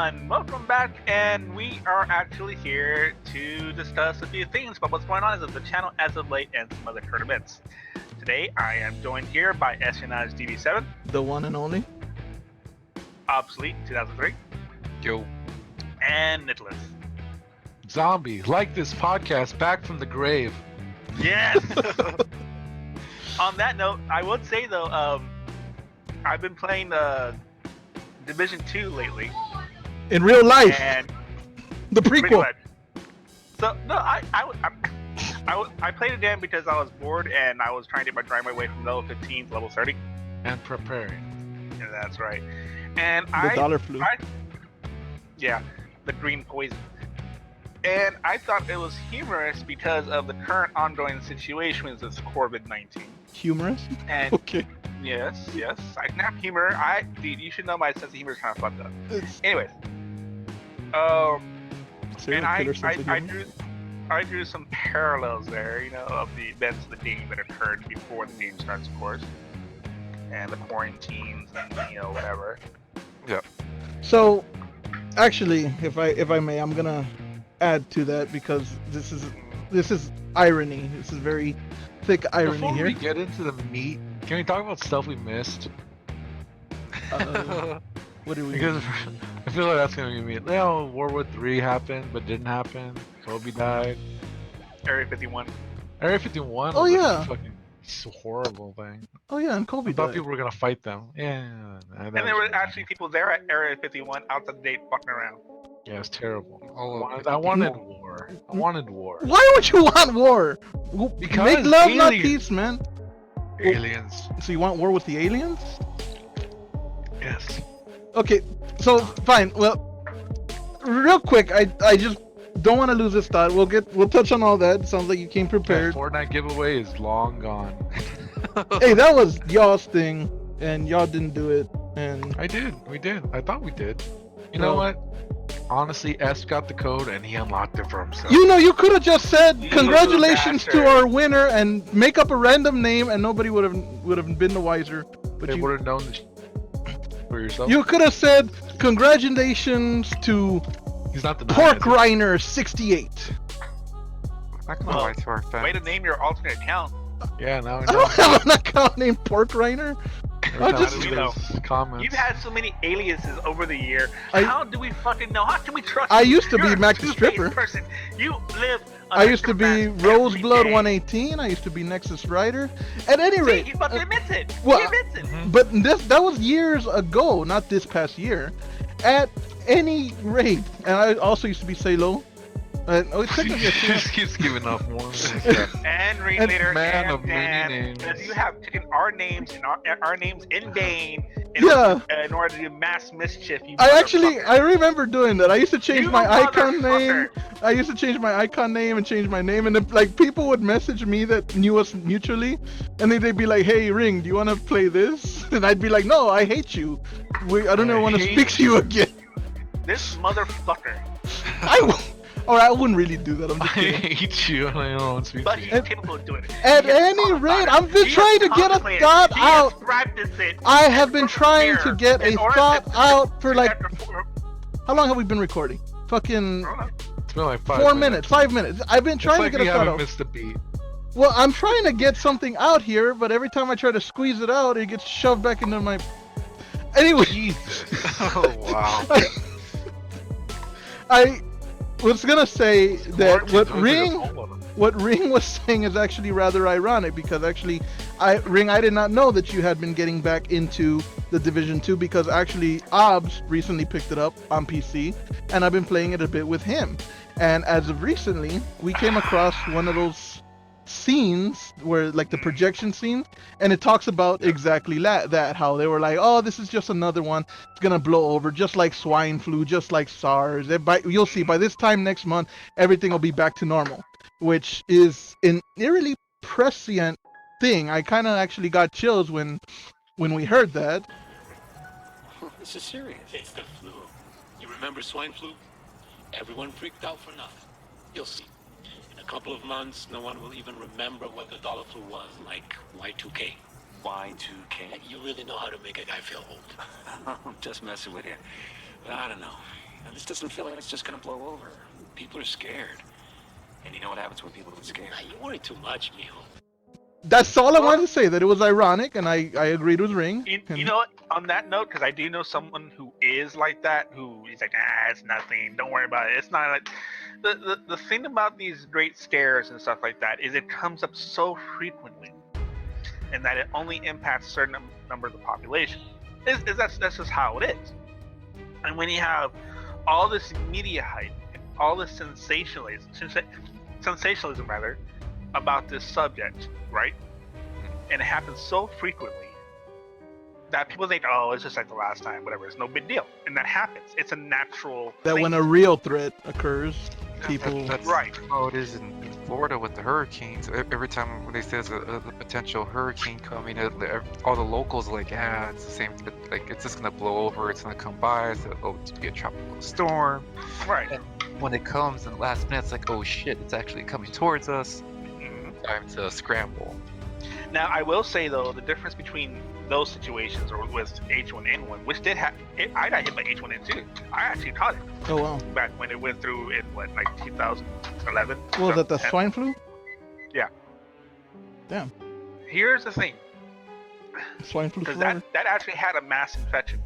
everyone. Welcome back, and we are actually here to discuss a few things about what's going on as of the channel as of late and some other current events. Today, I am joined here by Espionage DB7, The one and only. Obsolete 2003, Yo. and Nicholas. Zombie, like this podcast, back from the grave. Yes. On that note, I would say though, I've been playing Division 2 lately, In real life, and the pretty prequel. much. So no, I played it again because I was bored and I was trying to drive my way from level 15 to level 30. And preparing. Yeah, that's right. And The dollar flu. Yeah, the green poison. And I thought it was humorous because of the current ongoing situation with this Covid-19. Humorous? And Okay. yes, I can have humor. Dude, you should know my sense of humor is kind of fucked up. It's Anyways, serial and killer sense of humor. I drew some parallels there, of the events of the game that occurred before the game starts, of course, and the quarantines and whatever. Yeah. So, actually, if I may, I'm gonna add to that because this is irony. This is very thick irony Before here. we get into the meat, can we talk about stuff we missed? What do we? Because I feel like that's gonna be meat. World War III happened, but didn't happen. Kobe died. Area 51. Area 51 Oh, was yeah. a fucking horrible thing. Oh yeah, and Kobe I thought died. people were gonna fight them. Yeah. And there were actually people there at Area 51 out the gate fucking around. Yeah, it's terrible. Oh, I wanted war. I wanted war. Why would you want war? Because Make love, not aliens. peace, man. Aliens. So you want war with the aliens? Yes. Okay, so fine. Well, real quick, I just don't want to lose this thought. We'll touch on all that. Sounds like you came That prepared. Fortnite giveaway is long gone. Hey, that was y'all's thing, and y'all didn't do it. And We did. I thought we did. You know Well- what? Honestly, S got the code and he unlocked it for himself. you could have just said You congratulations to bastard. our winner and make up a random name, and nobody would have been the wiser. But They you would have known this for yourself. you could have said congratulations to He's not the Pork Reiner 68. not gonna lie to our fans. Way to name your alternate account. Yeah, now we I know. don't have an account named Pork Reiner. Every I time just- we read his comments. You've had so many aliases over the year. I- How do we fucking know? How can we trust I you? used to be You're a Mac the two-faced Stripper. person. You live. I used to be underground Roseblood every day. 118. I used to be Nexus Rider. At any See, rate, he fucking admits it. well, he admits it. Mhm. but that was years ago, not this past year. At any rate, and I also used to be Salo. It's He technically a just keeps giving up more. And ringleader man and of many Dan, names. because you have taken our names and our names in vain Yeah. in order to do mass mischief. You I motherfucker. remember doing that. I used to change You my icon name. motherfucker. I used to change my icon name and change my name, and then, like, people would message me that knew us mutually, and they'd be like, "Hey, Ring, do you want to play this?" And I'd be like, "No, I hate you. I don't I want to hate speak to you again." This motherfucker. I wouldn't really do that. I'm I just kidding. hate you and I don't want to speak But to he's you. capable of doing it. At He has any thought about rate, it. I've been He trying has to get a contemplated it. thought He has out. practiced it. I have been trying to get a In order thought to- out for like, I how long have we been recording? Fucking don't know. It's been like 5 4 minutes, 5 minutes. I've been It's trying like to we get a thought haven't out. missed a beat. Well, I'm trying to get something out here, but every time I try to squeeze it out, it gets shoved back into my. Anyway, Jesus. Oh, wow. I was gonna say that Quarantine took Ring a toll on him. what Ring was saying is actually rather ironic because actually, I did not know that you had been getting back into the Division 2 because actually Obs recently picked it up on PC and I've been playing it a bit with him. And as of recently, we came across one of those scenes where like the projection scene, and it talks about exactly that how they were like, oh, this is just another one, it's gonna blow over just like swine flu, just like SARS. You'll see by this time next month everything will be back to normal, which is an eerily prescient thing. I kind of actually got chills when we heard that. This is serious. It's the flu. You remember swine flu? Everyone freaked out for nothing. You'll see. In a couple of months, no one will even remember what the dollar flu was, like Y2K. Y2K? You really know how to make a guy feel old. I'm just messing with you. I don't know. And this doesn't feel like it's just gonna blow over. People are scared. And you know what happens when people get scared? You worry too much, mijo. That's all I wanted to say. That it was ironic, and I agreed with Ring. You know what? On that note, because I do know someone who is like that, who is like, it's nothing. Don't worry about it. It's not like the thing about these great scares and stuff like that is it comes up so frequently, and that it only impacts a certain number of the population. That's just how it is. And when you have all this media hype, and all this sensationalism rather, about this subject, right? And it happens so frequently that people think, oh, it's just like the last time, whatever. It's no big deal, and that happens. It's a natural That thing. when a real threat occurs, people. That's Right. how it is in Florida with the hurricanes. Every time when they say there's a potential hurricane coming, all the locals are like, yeah, it's the same. Like it's just gonna blow over. It's gonna come by. So it's gonna be a tropical storm. Right. And when it comes in the last minute, it's like, oh shit, it's actually coming towards us. Mhm. Time to scramble. Now, I will say though, the difference between those situations or with H1N1, which did have, I got hit by H1N2. I actually caught it Oh wow. back when it went through in what, like 2011. What was that, the 2010? swine flu? Yeah. Damn. Here's the thing, Swine flu. because Florida. that actually had a mass infection,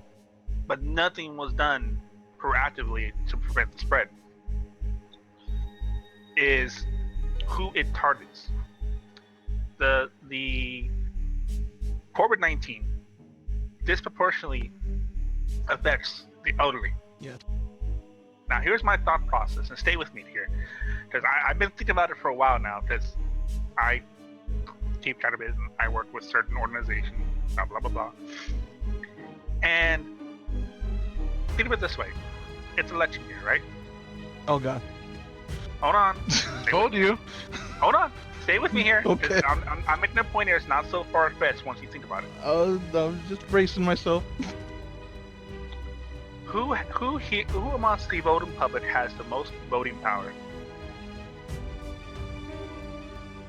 but nothing was done proactively to prevent the spread. Is who it targets. The COVID-19 disproportionately affects the elderly. Yes. Now, here's my thought process, and stay with me here, because I've been thinking about it for a while now, because I keep track of it, and I work with certain organizations, blah, blah, blah, blah. And think of it this way. It's election year, right? Oh god. Hold on. Told you. Hold on. Stay with me here. 'Cause Okay. I'm making a point here. It's not so far-fetched once you think about it. I was just bracing myself. Who amongst the voting public has the most voting power?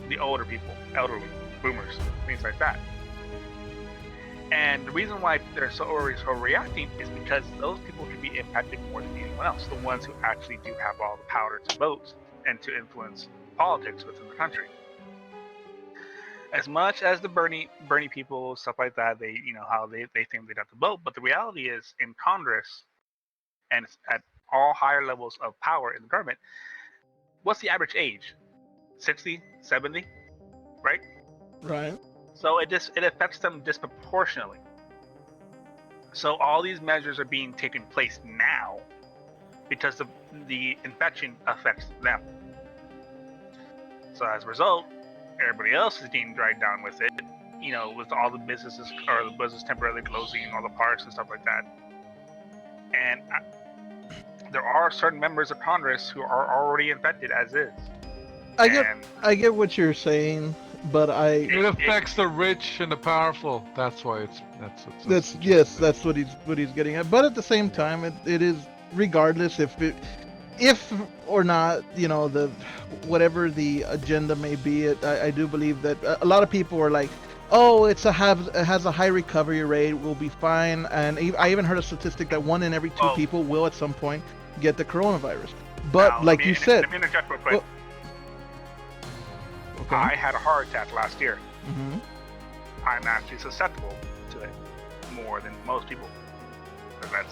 The older people, elderly, boomers, things like that. And the reason why they're so reacting is because those people can be impacted more than anyone else. The ones who actually do have all the power to vote and to influence politics within the country. As much as the Bernie people, stuff like that, they how they think they'd have to vote, but the reality is in Congress and at all higher levels of power in the government, what's the average age? 60, 70, right? Right. So it affects them disproportionately. So all these measures are being taken place now because the infection affects them. So as a result, everybody else is getting dragged down with it, with all the businesses or the business temporarily closing, all the parks and stuff like that. And there are certain members of Congress who are already infected as is. I get what you're saying, but It affects the rich and the powerful. That's why that's what he's getting at. But at the same time, it is, regardless if or not, the whatever the agenda may be, I do believe that a lot of people are like, oh, it has a high recovery rate, we'll be fine. And I even heard a statistic that 1 in every 2 people will at some point get the coronavirus. But now, like you said, let me interject real quick. Okay. I had a heart attack last year. Mm-hmm. I'm actually susceptible to it more than most people, because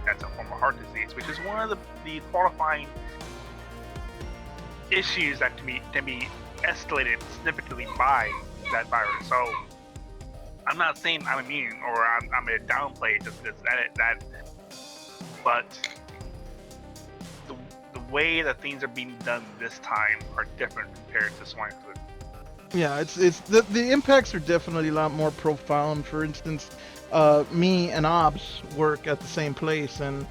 that's a form of heart disease, which is one of the qualifying issues that can be escalated significantly by that virus. So I'm not saying I'm immune or I'm going to downplay it just because that, but the way that things are being done this time are different compared to swine flu. Yeah, it's the impacts are definitely a lot more profound. For instance, me and Obs work at the same place, and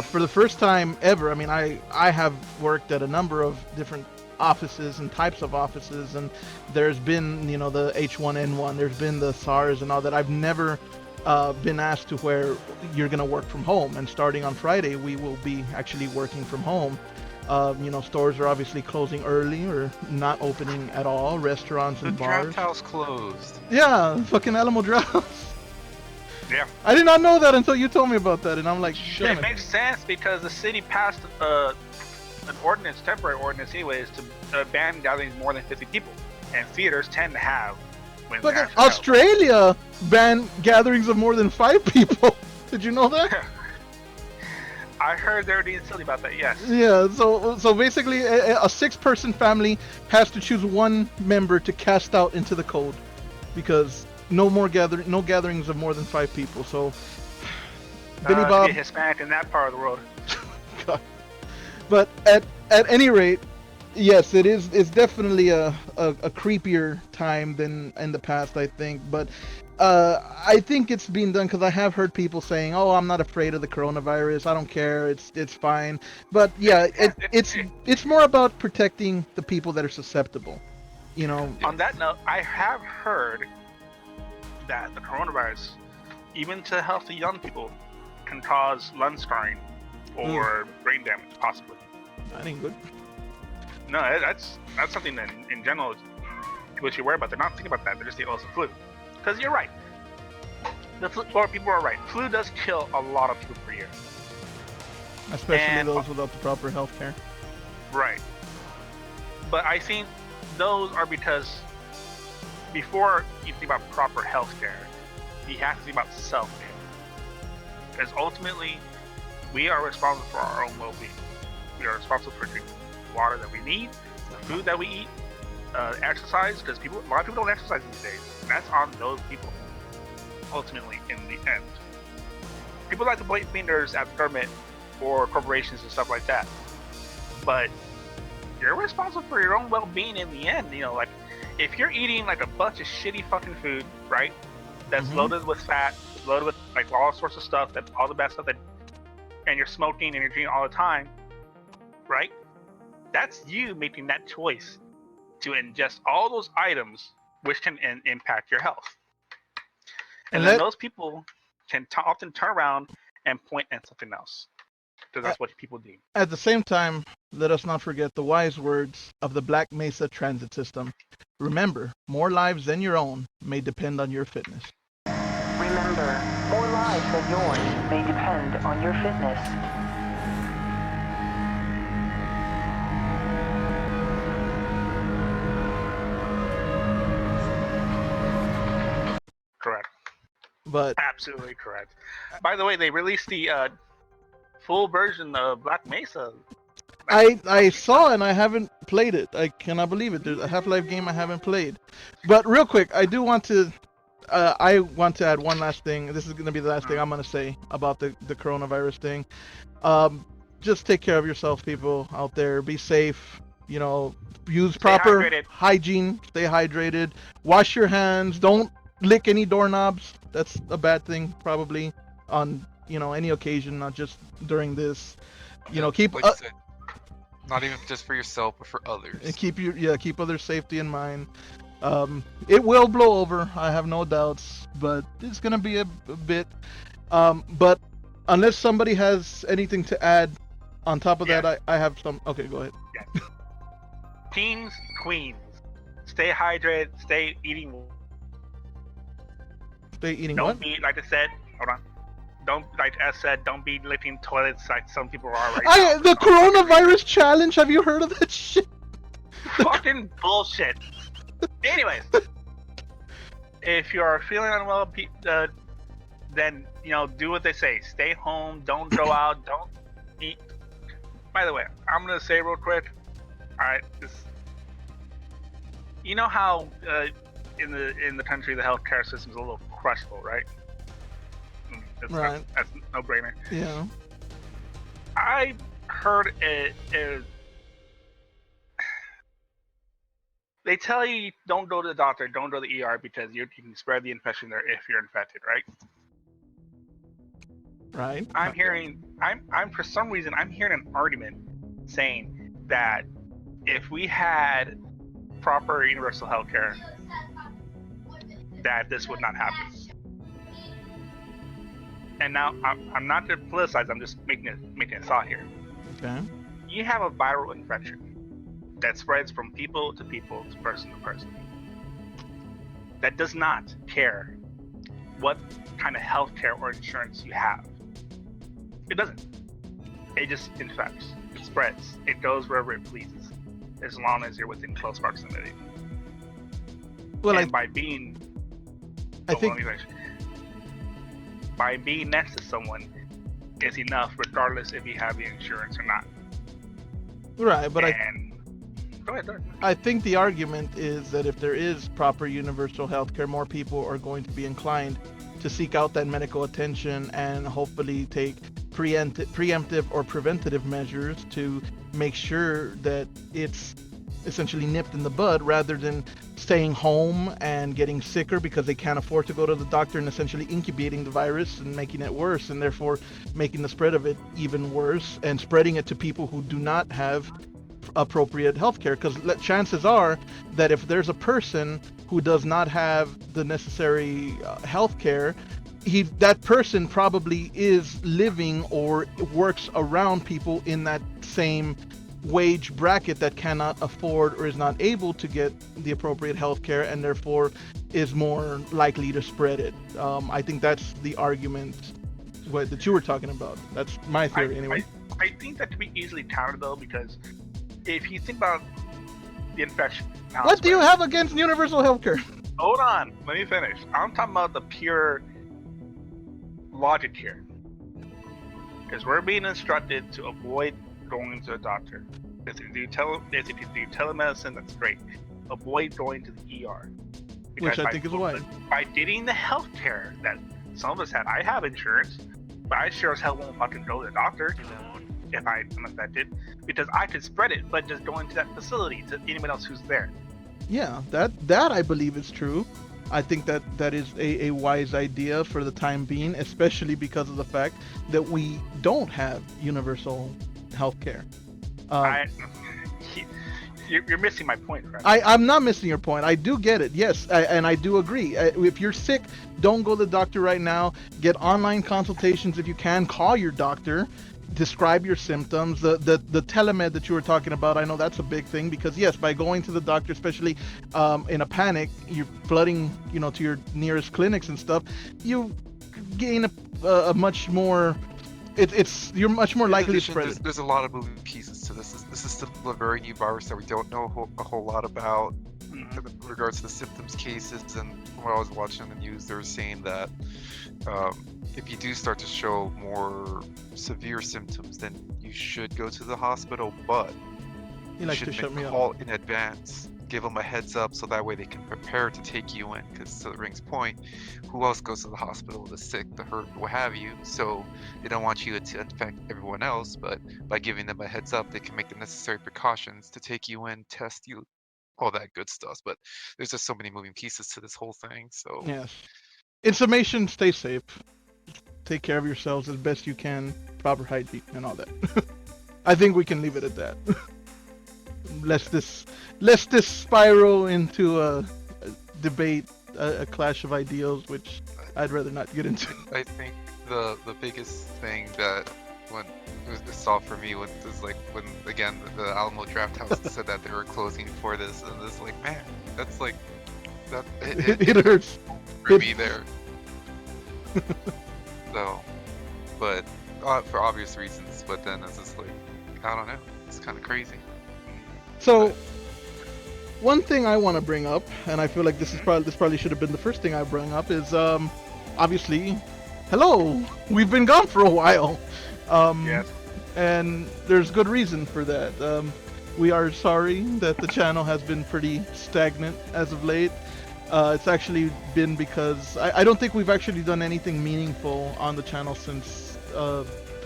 for the first time ever, I mean, I have worked at a number of different offices and types of offices, and there's been the H1N1, there's been the SARS and all that. I've never been asked to where you're gonna work from home, and starting on Friday we will be actually working from home. Stores are obviously closing early or not opening at all. Restaurants The and bars. draft house closed. Yeah, fucking Alamo Draft. Yeah. I did not know that until you told me about that, and I'm like, damn It it. makes sense because the city passed an ordinance, temporary ordinance, anyways, to ban gatherings more than 50 people, and theaters tend to have. When Look, actually have- Australia banned gatherings of more than 5 people. Did you know that? I heard they're being silly about that. Yes. Yeah, so basically, a 6-person family has to choose one member to cast out into the cold, because no gatherings of more than 5 people. So, Billy To Bob. be a Hispanic in that part of the world. God. But at any rate, yes, it's definitely a creepier time than in the past, I think. But I think it's being done because I have heard people saying, "Oh, I'm not afraid of the coronavirus. I don't care. It's fine." But yeah, it's more about protecting the people that are susceptible. You know. On that note, I have heard that the coronavirus, even to healthy young people, can cause lung scarring or brain damage, possibly. That ain't good. No, that's something that in general people should worry about. They're not thinking about that. They're just thinking, oh, it's the flu. Because you're right. The flu, or people are right. Flu does kill a lot of people per year. Especially those without the proper health care. Right. But I think those are because before you think about proper health care, you have to think about self-care. Because ultimately, we are responsible for our own well-being. We are responsible for drinking water that we need, the food that we eat, exercise, because a lot of people don't exercise these days. And that's on those people, ultimately, in the end. People like to point fingers at the government or corporations and stuff like that. But you're responsible for your own well-being in the end. You know, like, if you're eating like a bunch of shitty fucking food, right? That's loaded with fat, loaded with like all sorts of stuff, that all the bad stuff that, and you're smoking and you're drinking all the time, right? That's you making that choice to ingest all those items, which can impact your health. And then those people can often turn around and point at something else, because that's what people do. At the same time, let us not forget the wise words of the Black Mesa transit system. Remember, more lives than your own may depend on your fitness. Remember, more lives than yours may depend on your fitness. Correct. But Absolutely correct. By the way, they released the full version of Black Mesa. I saw and I haven't played it. I cannot believe it. There's a Half-Life game I haven't played. But real quick, I do want to I want to add one last thing. This is going to be the last thing I'm going to say about the coronavirus thing. Just take care of yourself, people out there. Be safe. You know, use proper hygiene. Stay hydrated. Wash your hands. Don't lick any doorknobs. That's a bad thing, probably, on, you know, any occasion, not just during this. You know, keep like you said, not even just for yourself, but for others. and keep other safety in mind. It will blow over, I have no doubts, but it's gonna be a bit. But unless somebody has anything to add on top of that, I have some. Okay, go ahead. Yeah. Kings, queens, stay hydrated. Stay eating. Stay eating Don't what? be, like I said. Hold on. Don't, like I said, don't be licking toilets like some people are right now. The coronavirus challenge. Have you heard of that shit? Fucking bullshit. Anyways, if you're feeling unwell, then, you know, do what they say. Stay home. Don't go out. Don't eat. By the way, I'm gonna say real quick. All right, you know how in the country the healthcare system is a little questionable, right? Right. That's no brainer. Yeah. I heard they tell you don't go to the doctor, don't go to the ER because you can spread the infection there if you're infected, right? Right. I'm for some reason I'm hearing an argument saying that if we had proper universal health care, that this would not happen. And now I'm not to politicize, I'm just making a thought here. Okay. You have a viral infection that spreads from people to people to person, that does not care what kind of healthcare or insurance you have. It doesn't. It just infects. It spreads. It goes wherever it pleases, as long as you're within close proximity. Well, and by being, by being next to someone is enough, regardless if you have the insurance or not. Right, but Go ahead. I think the argument is that if there is proper universal health care, more people are going to be inclined to seek out that medical attention and hopefully take preemptive or preventative measures to make sure that it's essentially nipped in the bud, rather than staying home and getting sicker because they can't afford to go to the doctor and essentially incubating the virus and making it worse, and therefore making the spread of it even worse and spreading it to people who do not have appropriate health care. Because chances are that if there's a person who does not have the necessary health care, that person probably is living or works around people in that same wage bracket that cannot afford or is not able to get the appropriate health care, and therefore is more likely to spread it. I think that's the argument that you were talking about. That's my theory anyway. I think that could be easily countered though, because if you think about the infection. What do you have against universal health care? Hold on, let me finish. I'm talking about the pure logic here. Because we're being instructed to avoid going to a doctor. If you do telemedicine, that's great. Avoid going to the ER. Which I think is why. By getting the health care that some of us had, I have insurance, but I sure as hell won't fucking go to the doctor if I'm infected, because I could spread it, but just going to that facility to anyone else who's there. Yeah, that I believe is true. I think that is a wise idea for the time being, especially because of the fact that we don't have universal health care. You're missing my point, right? I'm not missing your point. I do get it. Yes, and I do agree. If you're sick, don't go to the doctor right now. Get online consultations if you can. Call your doctor. Describe your symptoms. The telemed that you were talking about, I know that's a big thing, because yes, by going to the doctor, especially in a panic, you're flooding, to your nearest clinics and stuff. You gain a much more. You're much more likely to spread it. There's a lot of moving pieces to this. This is still a very new virus that we don't know a whole lot about in regards to the symptoms, cases, and when I was watching the news, they were saying that if you do start to show more severe symptoms, then you should go to the hospital, but you should call in advance. Give them a heads up so that way they can prepare to take you in, because to the Ring's point, who else goes to the hospital? The sick, the hurt, what have you. So they don't want you to infect everyone else, but by giving them a heads up, they can make the necessary precautions to take you in, test you, all that good stuff. But there's just so many moving pieces to this whole thing. So yes, in summation, stay safe, take care of yourselves as best you can, proper hygiene and all that. I think we can leave it at that. Lest this spiral into a debate, a clash of ideals, which I'd rather not get into. I think the biggest thing that when it saw for me was like when again the Alamo Draft House said that they were closing for this, and it's like, man, that's like that it hurts for me there. So, but for obvious reasons. But then it's just like, I don't know, it's kind of crazy. So, one thing I want to bring up, and I feel like this probably should have been the first thing I bring up, is obviously, hello, we've been gone for a while, Yes. and there's good reason for that. We are sorry that the channel has been pretty stagnant as of late. It's actually been because I don't think we've actually done anything meaningful on the channel since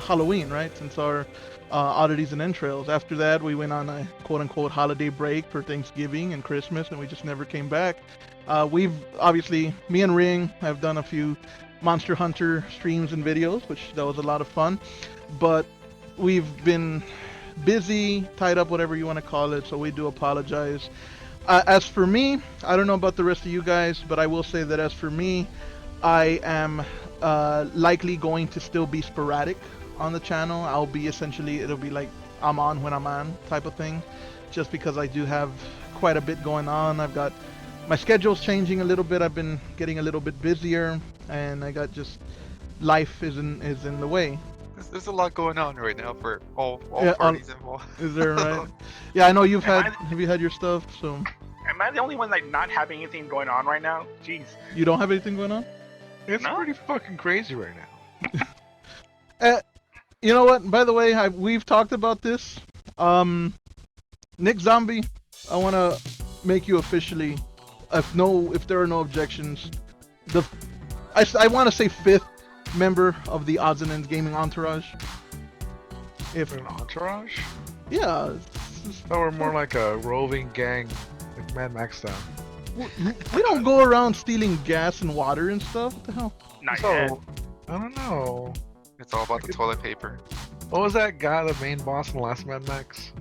Halloween, right? Since our oddities and entrails. After that, we went on a quote-unquote holiday break for Thanksgiving and Christmas, and we just never came back. We've obviously, me and Ring have done a few Monster Hunter streams and videos, which that was a lot of fun, but we've been busy, tied up, whatever you want to call it, so we do apologize. As for me, I don't know about the rest of you guys, but I will say that as for me, I am likely going to still be sporadic on the channel. It'll be like I'm on when I'm on type of thing, just because I do have quite a bit going on. I've got my schedule's changing a little bit. I've been getting a little bit busier, and I got just life is in the way. There's a lot going on right now for all Yeah, parties involved. Is there right? Yeah, I know you've Am had. I- Have you had your stuff? So Am I the only one like not having anything going on right now? Jeez. you don't have anything going on? It's No? pretty fucking crazy right now. You know what? By the way, we've talked about this. Nick Zombie, I want to make you officially, if there are no objections, I want to say 5th member of the Odds and Ends gaming entourage. If An entourage? yeah, Oh, we're more like a roving gang, like Mad Max style. we don't go around stealing gas and water and stuff. What the hell? Not So, yet. I don't know. It's all about the toilet paper. What was that guy, the main boss in the last Mad Max?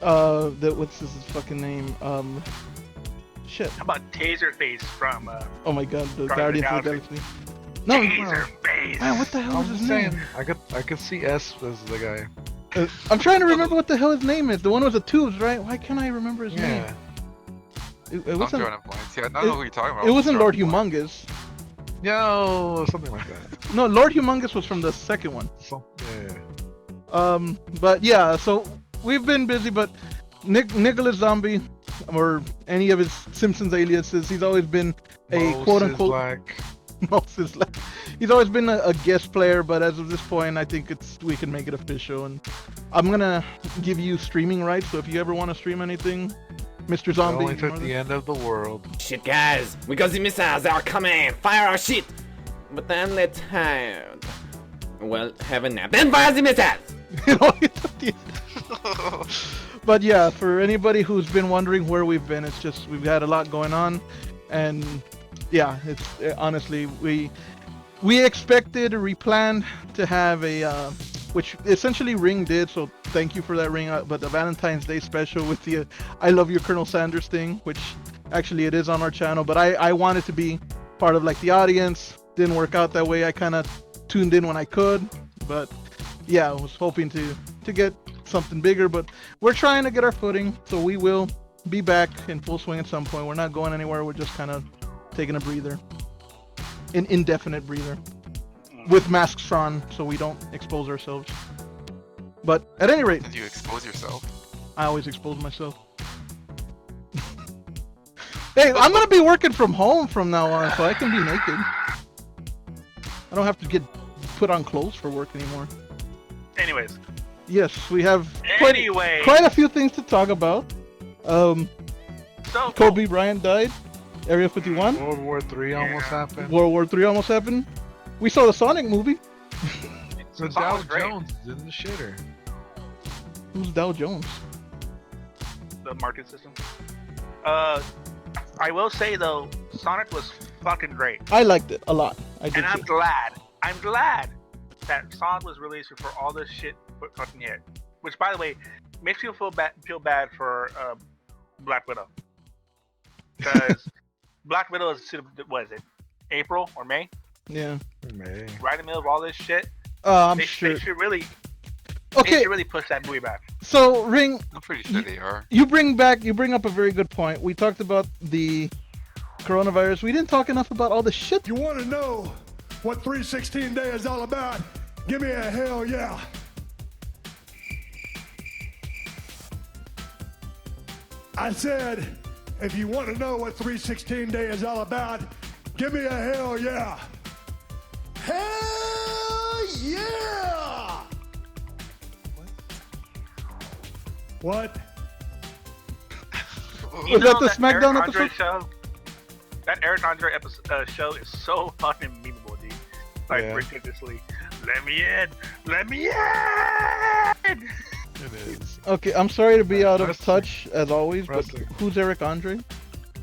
What's his fucking name? Shit. How about Taserface from Oh my god, the Guardians Guardians of of the the Galaxy. No, Taserface? man, what the hell is I'm his saying, name? I could see S as the guy. I'm trying to remember what the hell his name is. The one with the tubes, right? Why can't I remember his Yeah. name? It I'm wasn't. drawing a blank. Yeah, I don't know who you're talking about. It wasn't I'm Lord drawing a blank. Humongous. Yo, something like that. No, Lord Humongous was from the second one. So, yeah. But yeah, so we've been busy, but Nicholas Zombie, or any of his Simpsons aliases, he's always been a quote-unquote Like, Moses. He's always been a guest player, but as of this point, I think we can make it official. And I'm gonna give you streaming rights, so if you ever want to stream anything, Mr. it Zombie. only took the end of the world. Shit, guys, we got the missiles are coming. Fire our shit. But I'm not tired. Well, have a nap. Then fire the missiles. It only took the But yeah, for anybody who's been wondering where we've been, it's just we've had a lot going on, and yeah, it's honestly we expected or we planned to have a which essentially Ring did, so thank you for that, Ring. But the Valentine's Day special with the I Love You Colonel Sanders thing, which actually it is on our channel, but I wanted to be part of like the audience. Didn't work out that way. I kind of tuned in when I could, but yeah, I was hoping to get something bigger, but we're trying to get our footing, so we will be back in full swing at some point. We're not going anywhere. We're just kind of taking a breather, an indefinite breather, with masks on so we don't expose ourselves. But at any rate, Did you expose yourself? I always expose myself. Hey, I'm gonna be working from home from now on, so I can be naked. I don't have to get put on clothes for work anymore. Anyways, Yes, we have Anyway. quite a few things to talk about. so Kobe Bryant died. Area 51. World War III almost happened. World War III almost happened. We saw the Sonic movie. So song Dow was great. Jones is in the shitter. Who's Dow Jones? The market system. I will say though, Sonic was fucking great, I liked it a lot. I did. and I'm too. glad that Sonic was released before all this shit fucking hit. Which, by the way, makes me feel bad for Black Widow, because Black Widow is what is it, April or May? Yeah. May. Right in the middle of all this shit. I'm They sure. should really, Okay, they should really push that movie back. so Ring, I'm pretty sure they are. you bring up a very good point. We talked about the coronavirus. We didn't talk enough about all the shit. You want to know what 316 Day is all about? Give me a hell yeah. I said, if you want to know what 316 Day is all about, give me a hell yeah. Hell yeah! What? You Was that know the SmackDown Eric Andre episode? show? That Eric Andre show is so fucking memeable, dude. Like Yeah. ridiculously. Let me in! Let me in! It is. Okay, I'm sorry to be out of Wrestling. touch as always, but Wrestling. who's Eric Andre?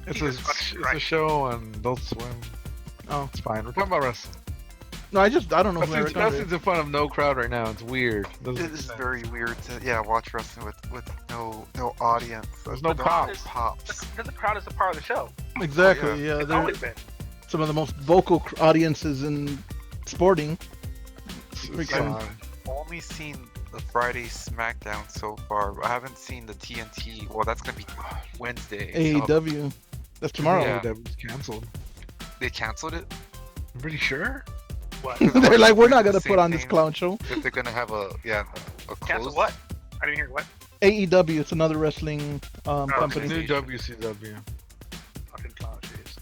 It's Jesus fucking it's a Christ. show on Adult Swim. Oh. It's fine. We're talking about wrestling. No, I don't know who Wrestling's, Eric Andre is. wrestling's in front of no crowd right now. It's weird. Doesn't It make is sense. very weird to watch wrestling with no audience. There's no No pops. pops. Because the crowd is a part of the show. Exactly. yeah. Yeah, It's they're always been. some of the most vocal audiences in sporting. It's freaking- fine. Only seen the Friday SmackDown so far. I haven't seen the TNT. Well, that's gonna be Wednesday. so AEW. That's tomorrow. Yeah, that was canceled. they canceled it. I'm pretty sure. What? They're like, we're not gonna Same put on this thing. clown show. That they're gonna have a Cancel close. what? I didn't hear what. AEW, it's another wrestling company. New WCW. Fucking clown shoes.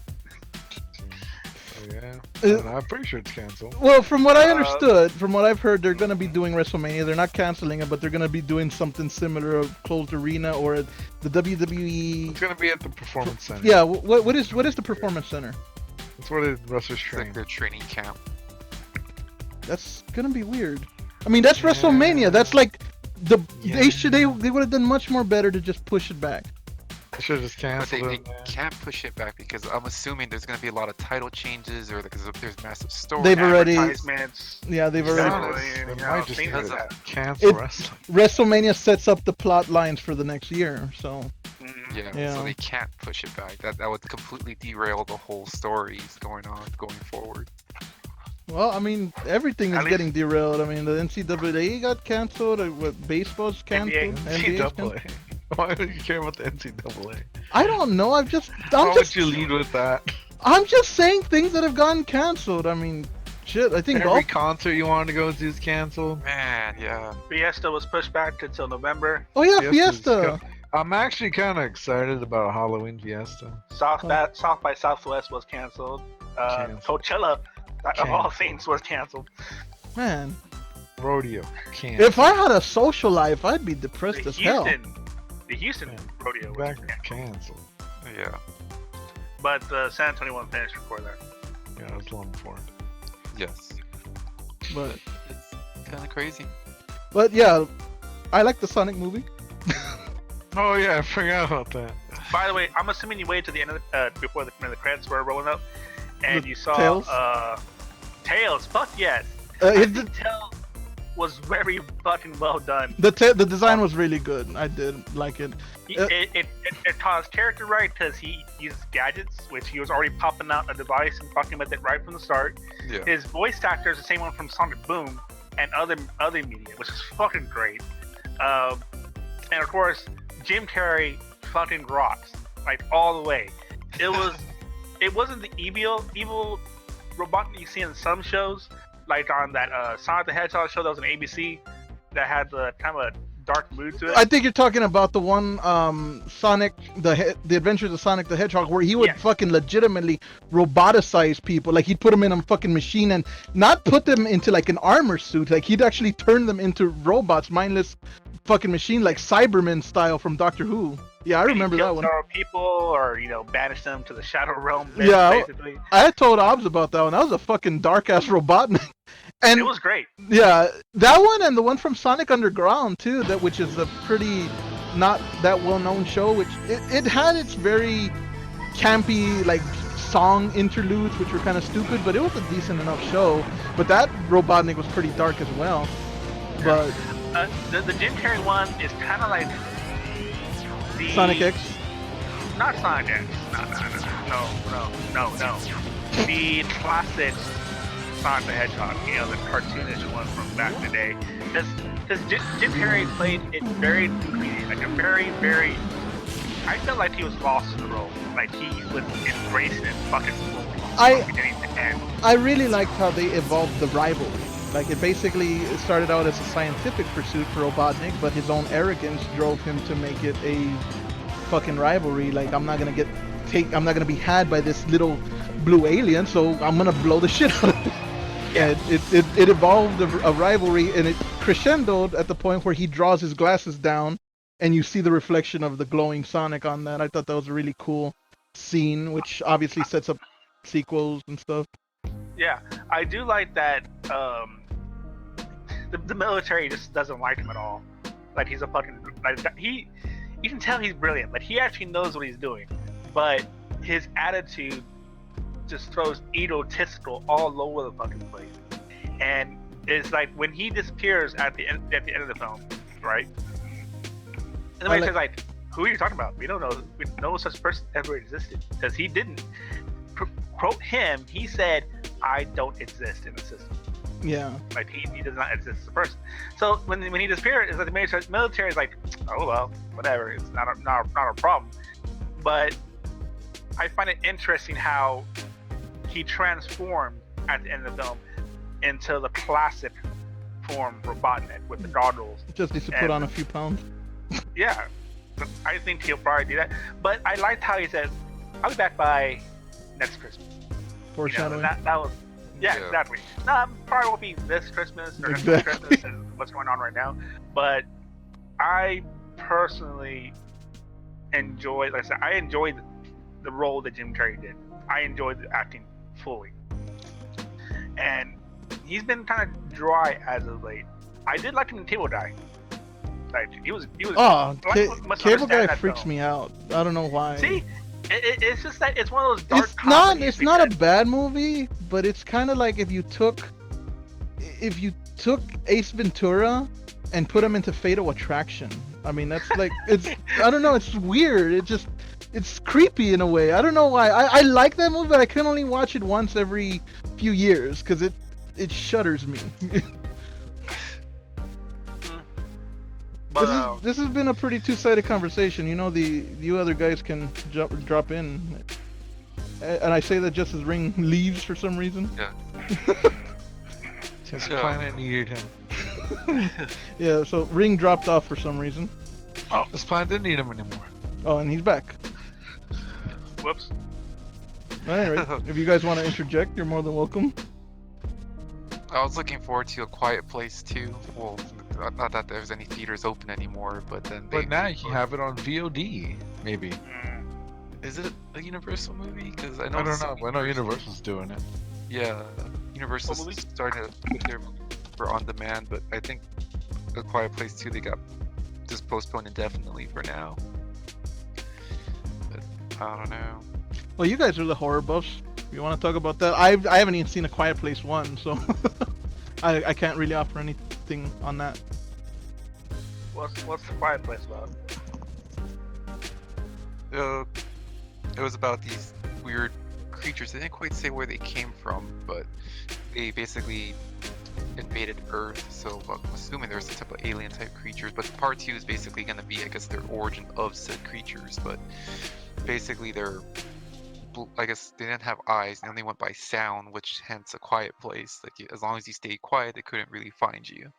Oh yeah. I'm pretty sure it's canceled. Well, from what I understood, from what I've heard, they're gonna be doing WrestleMania. They're not canceling it, but they're gonna be doing something similar, a closed arena or at the WWE. It's gonna be at the Performance Center. Yeah, what is the Performance Center? That's where the wrestlers It's train. like their training camp. That's gonna be weird. I mean, that's WrestleMania. That's like they would have done much more better to just push it back. They should have just But canceled they it. can't push it back because I'm assuming there's gonna be a lot of title changes or because there's massive stories. They've already, Advertisements. yeah, they've To be already. honest, you they know, might just things need like to that. cancel It- wrestling. WrestleMania sets up the plot lines for the next year, so Mhm. Yeah, Yeah. so they can't push it back. That would completely derail the whole stories going forward. well, I mean, everything is At least- getting derailed. I mean, the NCAA got canceled. What baseball's canceled? NBA. NBA's canceled. NCAA. Why do you care about the NCAA? I don't know. Why I'm just would you lead with that? I'm just saying things that have gotten canceled. I mean, shit. I think Every golf. concert you wanted to go to is canceled. Man, yeah. Fiesta was pushed back until November. Oh yeah, Fiesta's Fiesta. I'm actually kind of excited about Halloween Fiesta. South by Southwest was canceled. Canceled. Coachella, of all Canceled. things, was canceled. Man, Rodeo. Can't. if I had a social life, I'd be depressed as hell. The Houston Yeah. rodeo was Back canceled. canceled. Yeah. But San Antonio one finished before that. Yeah, that was long before. Yes. But It's kind of crazy. yeah, I like the Sonic movie. Oh yeah, I forgot about that. By the way, I'm assuming you waited to the end of before the credits were rolling up, and The you saw Tails? Tails. Fuck yes. His Tails was very fucking well done. the design was really good. I did like it. It taught his character right because he uses gadgets, which he was already popping out a device and fucking with it right from the start. Yeah. His voice actor is the same one from Sonic Boom and other media, which is fucking great. And of course, Jim Carrey fucking rocks, like all the way. It wasn't the evil robot that you see in some shows, like on that Sonic the Hedgehog show that was on ABC that had the kind of a dark mood to it. I think you're talking about the one Sonic the Adventures of Sonic the Hedgehog, where he would Yes. fucking legitimately roboticize people. Like he'd put them in a fucking machine and not put them into like an armor suit. Like he'd actually turn them into robots, mindless fucking machine, like Cyberman style from Doctor Who. Yeah, I remember that one. Several people, or banish them to the Shadow Realm. Yeah, basically. I had told Obs about that one. That was a fucking dark ass robot. And It was great. yeah, that one and the one from Sonic Underground too, which is a pretty not that well known show, which it had its very campy like song interludes which were kind of stupid, but it was a decent enough show. But that Robotnik was pretty dark as well. But The Jim Carrey one is kind of like the Sonic X, Not Sonic X. No. The classic Sonic the Hedgehog, the cartoonish one from back in the day. Because Jim Carrey played it very comedic, like a very, very. I felt like he was lost in the role. Like he was embracing it fucking full from beginning to end. I really liked how they evolved the rivalry. Like it basically started out as a scientific pursuit for Robotnik, but his own arrogance drove him to make it a fucking rivalry. Like I'm not gonna be had by this little blue alien, so I'm gonna blow the shit out of him. Yeah. And it evolved a rivalry, and it crescendoed at the point where he draws his glasses down, and you see the reflection of the glowing Sonic on that. I thought that was a really cool scene, which obviously sets up sequels and stuff. Yeah, I do like that. The military just doesn't like him at all. Like he's a fucking you can tell he's brilliant. Like he actually knows what he's doing, but his attitude just throws egotistical all over the fucking place. And it's like when he disappears at the end of the film, right? And the says like, "Who are you talking about? We don't know. No such person ever existed." Because he didn't. Quote him. He said, "I don't exist in the system." Yeah. Like he does not exist as a person. So when he disappeared, it's like the military is like, "Oh well, whatever. It's not a problem." But I find it interesting how he transformed at the end of the film into the classic form Robotnik with the goggles. Just needs to put on a few pounds. Yeah, I think he'll probably do that. But I liked how he said, "I'll be back by next Christmas." Foreshadowing. That was, yeah, exactly. No, probably won't be this Christmas or next Christmas and what's going on right now. But I personally enjoyed, like I said, I enjoyed the role that Jim Carrey did. I enjoyed the acting fully. And he's been kind of dry as of late. I did like him in Cable Guy. Like, he was. Oh, must Cable Guy understand that freaks film. me out. I don't know why. See, it's just that it's one of those dark It's comedies not a because- bad movie, but it's kind of like if you took Ace Ventura and put him into Fatal Attraction. I mean, that's like I don't know, it's weird. It's creepy in a way. I don't know why. I like that movie, but I can only watch it once every few years because it shudders me. But, this has been a pretty two-sided conversation. You know, you other guys can drop in, and I say that just as Ring leaves for some reason. Yeah. His planet needed him. Yeah, so Ring dropped off for some reason. Oh, this planet didn't need him anymore. Oh, and he's back. whoops. Alright, if you guys want to interject, you're more than welcome. I was looking forward to A Quiet Place too. Well, not that there's any theaters open anymore, but then But now you can have it on VOD, maybe. Is it a Universal movie? Because I I don't know. some- I know Universal's doing it. Yeah, Universal's What movie? starting to put their for on demand, but I think A Quiet Place 2 they got just postponed indefinitely for now. But I don't know. Well, you guys are the horror buffs. You want to talk about that? I haven't even seen A Quiet Place 1, so I can't really offer anything on that. What's the Quiet Place about? It was about these weird creatures. They didn't quite say where they came from, but they basically invaded Earth. So I'm assuming there's some type of alien type creatures. But part 2 is basically going to be, I guess, their origin of said creatures. But basically, I guess they didn't have eyes. They only went by sound, which hence A Quiet Place. Like as long as you stayed quiet, they couldn't really find you.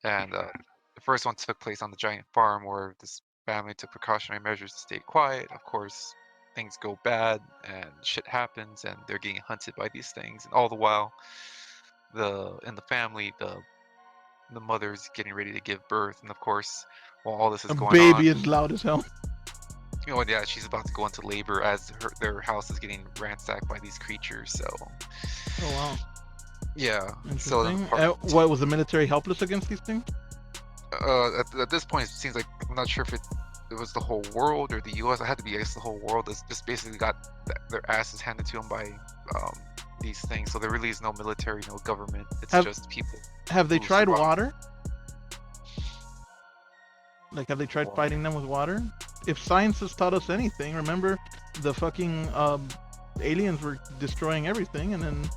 And the first one took place on the giant farm where this family took precautionary measures to stay quiet. Of course, things go bad and shit happens, and they're getting hunted by these things. And all the while, in the family, the mother's getting ready to give birth, and of course, while all this is A going baby on, is loud as hell. you know, yeah, she's about to go into labor as their house is getting ransacked by these creatures. So, Oh wow. yeah. So Interesting. then What, was the military helpless against these things? at this point, it seems like I'm not sure if it was the whole world or the U.S. It had to be, I guess, the whole world that's just basically got their asses handed to them by these things. So there really is no military, no government. It's just people. Have they who tried survive. water? Like, have they tried fighting them with water? If science has taught us anything, remember the fucking aliens were destroying everything, and then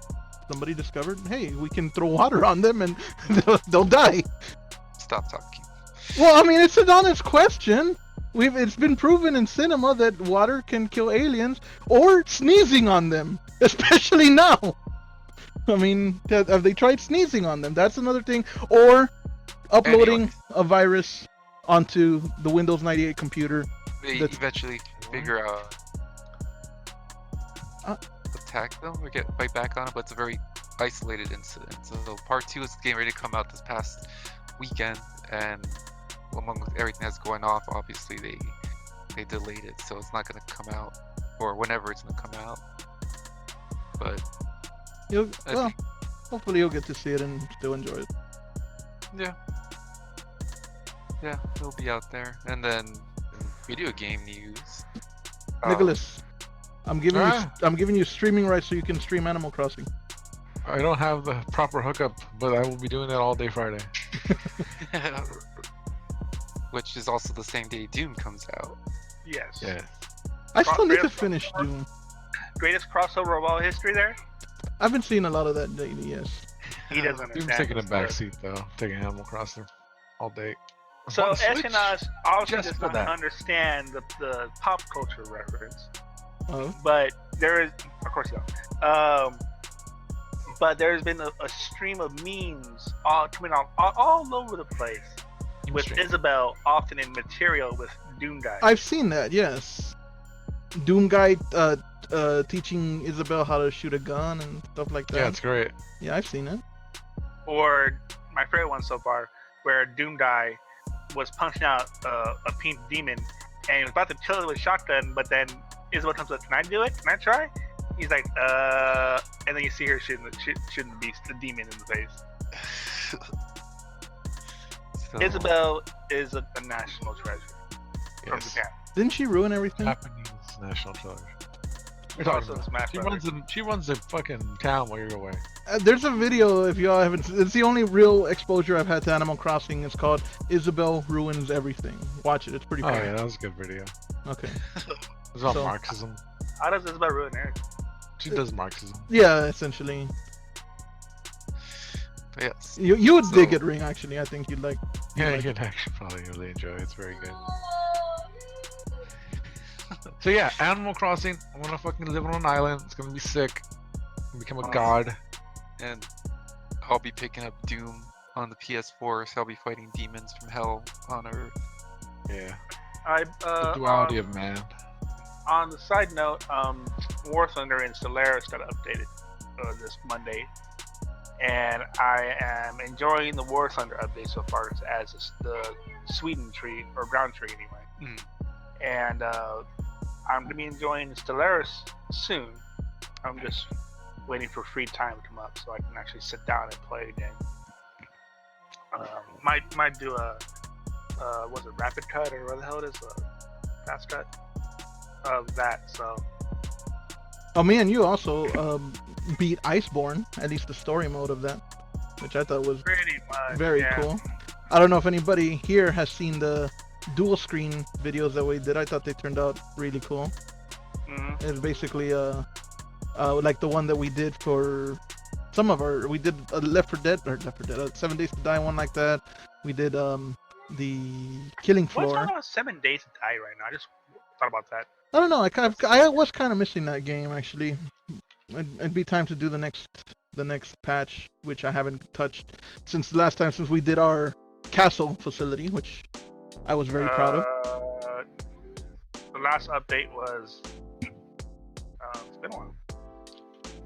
somebody discovered, hey, we can throw water on them and they'll die. Stop talking. Well, I mean, it's an honest question. It's been proven in cinema that water can kill aliens, or sneezing on them, especially now. I mean, have they tried sneezing on them? That's another thing. Or uploading Anyway. a virus onto the Windows 98 computer. They That's- eventually figure out attack them or get fight back on it, but it's a very isolated incident. So part 2 is getting ready to come out this past weekend, and among everything that's going off, obviously they delayed it, so it's not going to come out, or whenever it's going to come out. But Well, hopefully you'll get to see it and still enjoy it. yeah, it'll be out there. And then in video game news, Nicholas, I'm giving you streaming rights so you can stream Animal Crossing. I don't have the proper hookup, but I will be doing that all day Friday. which is also the same day Doom comes out. Yes. Yeah. I still need to Greatest finish crossover? Doom. Greatest crossover of all history there? I've been seeing a lot of that lately, yes. He doesn't Doom's understand. taking a this back stuff. seat though. Taking Animal Crossing all day. So On Switch? Eshinash obviously Just does for not that. understand the pop culture reference, Oh. but there is, of course, you don't. but there's been a stream of memes all coming out all over the place with Stream. Isabel often in material with Doom Guy. I've seen that. Yes. Doom Guy teaching Isabel how to shoot a gun and stuff like that. Yeah, it's great. Yeah, I've seen it. Or my favorite one so far, where Doom Guy was punching out a pink demon and he was about to kill it with a shotgun, but then Isabel comes up, "Can I do it? Can I try?" He's like, and then you see her shooting the beast, the demon in the face. So, Isabel is a national treasure from Yes. Japan. Didn't she ruin everything? Japanese national treasure. She's You're also talking in about. Smash She Brothers. runs the fucking town while you're away. There's a video, if y'all haven't. It's the only real exposure I've had to Animal Crossing. It's called Isabel Ruins Everything. Watch it. It's pretty Oh funny. yeah, that was a good video. Okay. It's about So- Marxism. How does Isabel ruin it? She does Marxism. Yeah, essentially. but yes. You would dig So- it, Ring. Actually, I think you'd like. Yeah, like you can actually probably really enjoy it. It's very good. So yeah, Animal Crossing. I'm gonna fucking live on an island. It's gonna be sick. Become a god. And I'll be picking up Doom on the PS4, so I'll be fighting demons from hell on Earth. Yeah. The The duality of man. On the side note, War Thunder and Stellaris got updated this Monday, and I am enjoying the War Thunder update so far as the Sweden tree or ground tree anyway. And I'm gonna be enjoying Stellaris soon. I'm just waiting for free time to come up so I can actually sit down and play again. Might do a was it rapid cut or what the hell it is, a fast cut of that. So Oh, me and you also beat Iceborne, at least the story mode of that, which I thought was pretty much very yeah. cool. I don't know if anybody here has seen the dual screen videos that we did. I thought they turned out really cool. Mhm. It's basically like the one that we did for some of our. We did Left 4 Dead, 7 Days to Die, one like that. We did the Killing What's Floor. going on with 7 Days to Die right now? I just thought about that. I don't know. I was kind of missing that game actually. It'd be time to do the next patch, which I haven't touched since the last time since we did our castle facility, which I was very proud of. The last update was it's been a while.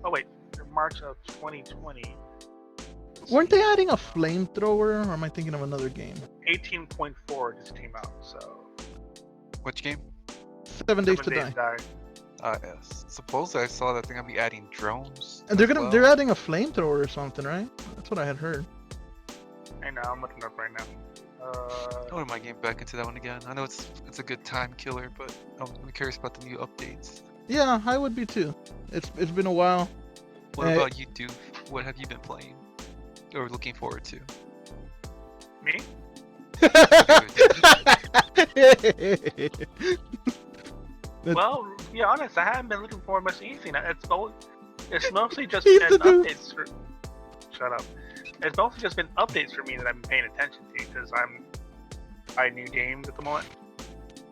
Oh wait, March of 2020. Weren't they adding a flamethrower, or am I thinking of another game? 18.4 just came out, so Which game? 7 Days to Die. Die. Yes. Supposedly I saw that they're gonna be adding drones. And they're adding a flamethrower or something, right? That's what I had heard. I know, I'm looking up right now. I wouldn't mind getting back into that one again. I know it's a good time killer, but I'm curious about the new updates. Yeah, I would be too. It's been a while. What Uh, about you, Doof? What have you been playing or looking forward to? Me? Well, to be honest, I haven't been looking forward much to anything. It's mostly just He's been the dude. updates for. Shut up. It's mostly just been updates for me that I've been paying attention to because I'm buying new games at the moment.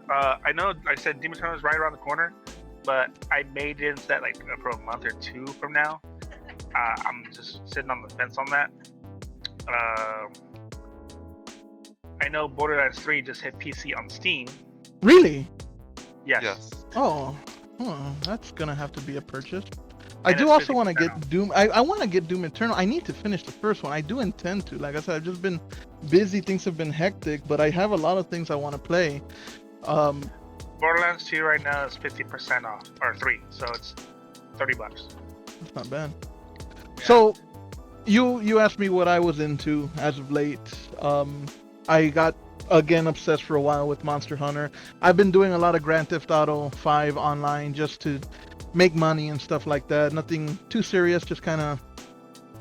I know I said Demon Hunter is right around the corner, but I may get into that like for a month or two from now. I'm just sitting on the fence on that. I know Borderlands 3 just hit PC on Steam. Really? Yes. Yes. Oh, that's gonna have to be a purchase. I And do it's also want to 50% get off. Doom. I want to get Doom Eternal. I need to finish the first one. I do intend to. Like I said, I've just been busy. Things have been hectic, but I have a lot of things I want to play. Borderlands 2 right now is 50% off, or 3, so it's $30. That's not bad. Yeah. So, you asked me what I was into as of late. I got again obsessed for a while with Monster Hunter. I've been doing a lot of Grand Theft Auto 5 online just to make money and stuff like that. Nothing too serious, just kind of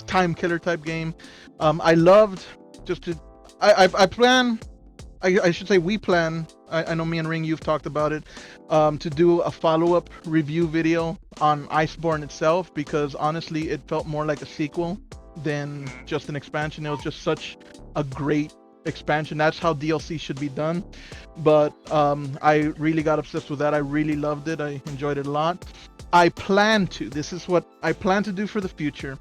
time killer type game. I loved just to. I plan. I should say we plan. I know me and Ring, you've talked about it, to do a follow-up review video on Iceborne itself, because honestly it felt more like a sequel than just an expansion. It was just such a great expansion. That's how DLC should be done. But I really got obsessed with that. I really loved it. I enjoyed it a lot. This is what I plan to do for the future.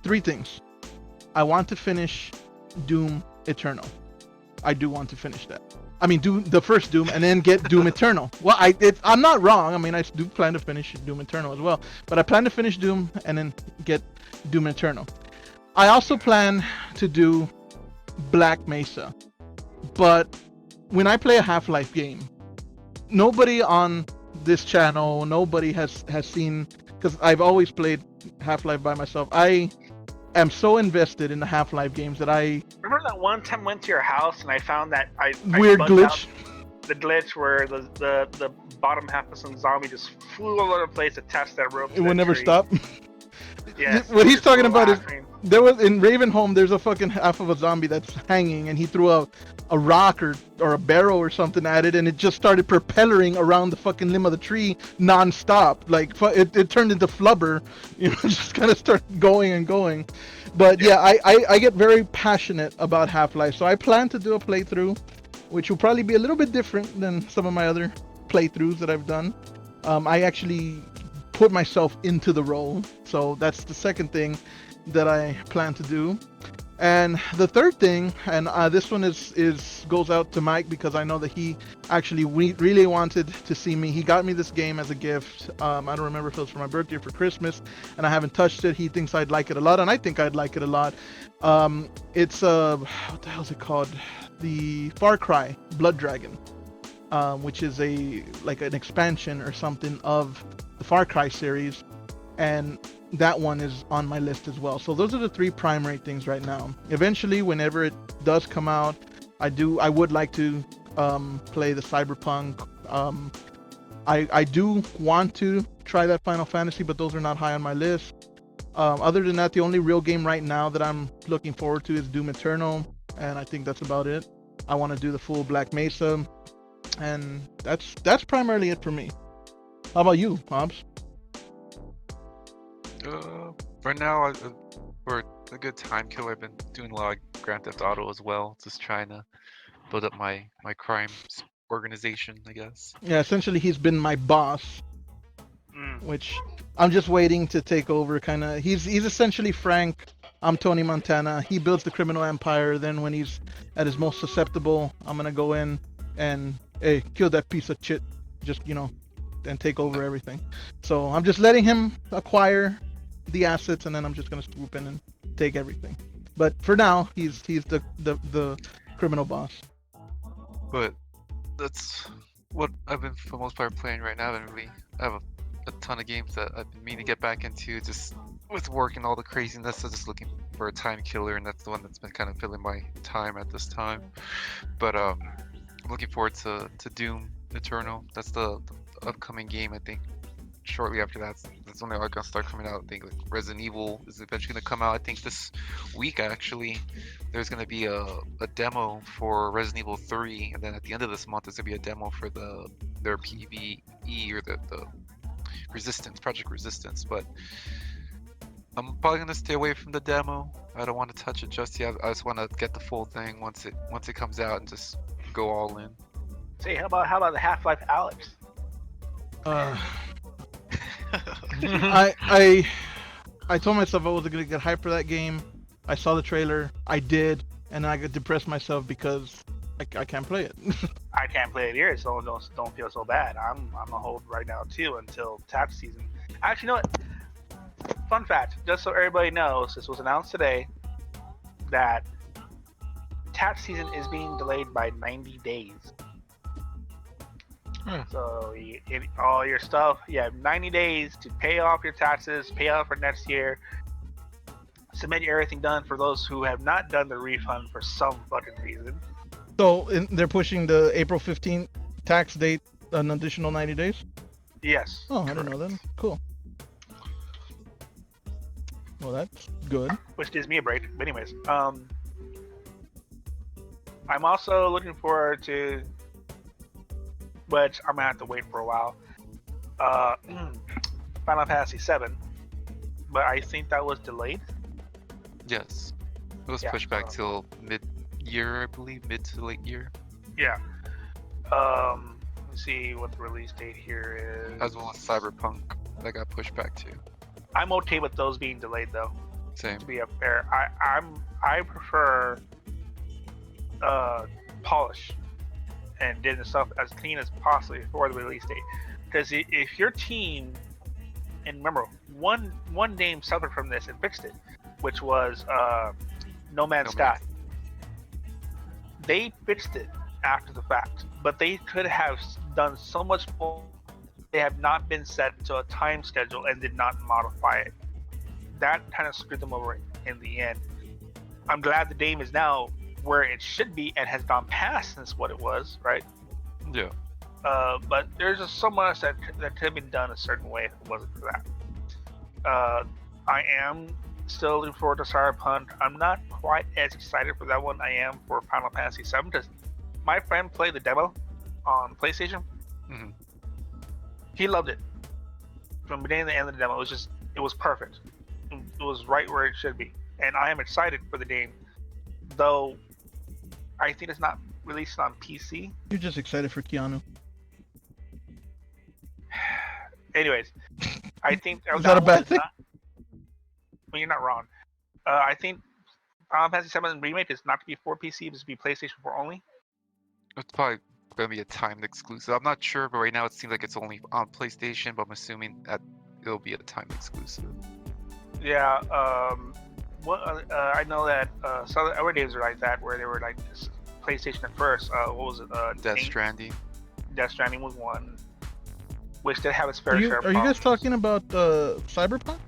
three things. I want to finish Doom Eternal. I do want to finish that. I mean, do the first Doom and then get Doom Eternal. Well, I'm not wrong. I mean, I do plan to finish Doom Eternal as well. But I plan to finish Doom and then get Doom Eternal. I also plan to do Black Mesa. But when I play a Half-Life game, nobody on this channel, nobody has seen, because I've always played Half-Life by myself. I am so invested in the Half-Life games that I Remember that one time I went to your house and I found that I weird bugged glitch. out the glitch where the bottom half of some zombie just flew all over the place to test that rope. It would never stop. Yes, What he's just talking about is laughing. there was in Ravenholm. There's a fucking half of a zombie that's hanging, and he threw a rock or a barrel or something at it, and it just started propelling around the fucking limb of the tree non-stop. Like it turned into flubber, you know, just kind of started going and going. But yeah, I get very passionate about Half-Life, so I plan to do a playthrough, which will probably be a little bit different than some of my other playthroughs that I've done. I actually put myself into the role, so that's the second thing that I plan to do. And the third thing, and this one goes out to Mike, because I know that he actually really wanted to see me. He got me this game as a gift. I don't remember if it was for my birthday or for Christmas, and I haven't touched it. He thinks I'd like it a lot, and I think I'd like it a lot. It's what the hell is it called? The Far Cry Blood Dragon, which is like an expansion or something of the Far Cry series, and that one is on my list as well. So those are the three primary things right now. Eventually, whenever it does come out, I would like to play the Cyberpunk. I do want to try that Final Fantasy, but those are not high on my list. Other than that, the only real game right now that I'm looking forward to is Doom Eternal, and I think that's about it. I want to do the full Black Mesa, and that's primarily it for me. How about you, Hobbs? Right now, for a good time killer, I've been doing a lot of Grand Theft Auto as well, just trying to build up my crime organization, I guess. Yeah, essentially he's been my boss, Mm. which I'm just waiting to take over. Kind of, he's essentially Frank. I'm Tony Montana. He builds the criminal empire. Then when he's at his most susceptible, I'm gonna go in and kill that piece of shit. Just and take over everything. So I'm just letting him acquire the assets, and then I'm just gonna swoop in and take everything. But for now, he's the criminal boss. But that's what I've been for the most part playing right now. I have a ton of games that I've been meaning to get back into, just with work and all the craziness. I'm just looking for a time killer, and that's the one that's been kind of filling my time at this time. But I'm looking forward to Doom Eternal. That's the upcoming game, I think. Shortly after that's when they're gonna start coming out. I think like Resident Evil is eventually gonna come out. I think this week actually. There's gonna be a demo for Resident Evil 3, and then at the end of this month there's gonna be a demo for their PvE or the Resistance, Project Resistance. But I'm probably gonna stay away from the demo. I don't want to touch it just yet. I just want to get the full thing once it comes out and just go all in. Say, how about the Half-Life Alex? I told myself I wasn't gonna get hyped for that game. I saw the trailer, I did, and I got depressed myself because I can't play it. I can't play it here, so don't feel so bad. I'm on hold right now too until tax season. Actually, you know what? Fun fact, just so everybody knows, this was announced today that tax season is being delayed by 90 days. So all your stuff, you have 90 days to pay off your taxes, pay off for next year, submit everything done for those who have not done the refund for some fucking reason. So they're pushing the April 15th tax date an additional 90 days? Yes. Oh, I didn't know that. Cool. Well, that's good. Which gives me a break. But anyways, I'm also looking forward to, which I'm gonna have to wait for a while, Final Fantasy VII, but I think that was delayed. Yes, it was pushed back till mid-year, I believe, mid to late year. Yeah. Let's see what the release date here is. As well as Cyberpunk, that got pushed back too. I'm okay with those being delayed though. Same. To be up there, I prefer polish and did the stuff as clean as possible before the release date. Because if your team, and remember, one name suffered from this and fixed it, which was No Man's Sky. They fixed it after the fact, but they could have done so much more. They have not been set to a time schedule and did not modify it. That kind of screwed them over in the end. I'm glad the game is now where it should be and has gone past since what it was, right? Yeah. But there's just so much that could have been done a certain way if it wasn't for that. I am still looking forward to Cyberpunk. I'm not quite as excited for that one I am for Final Fantasy VII because my friend played the demo on PlayStation. Mhm. He loved it from beginning to end of the demo. It was perfect. It was right where it should be, and I am excited for the game, though I think it's not released on PC. You're just excited for Keanu. Anyways, I think Is that a bad thing? Well, you're not wrong. I think Final Fantasy VII Remake is not to be for PC, it's to be PlayStation 4 only. It's probably gonna be a timed exclusive. I'm not sure, but right now it seems like it's only on PlayStation. But I'm assuming that it'll be a timed exclusive. Yeah. I know that some other games are like that, where they were like PlayStation at first. What was it? Death Stranding. Death Stranding was one, which did have its fair Are you share. are you guys talking about Cyberpunk?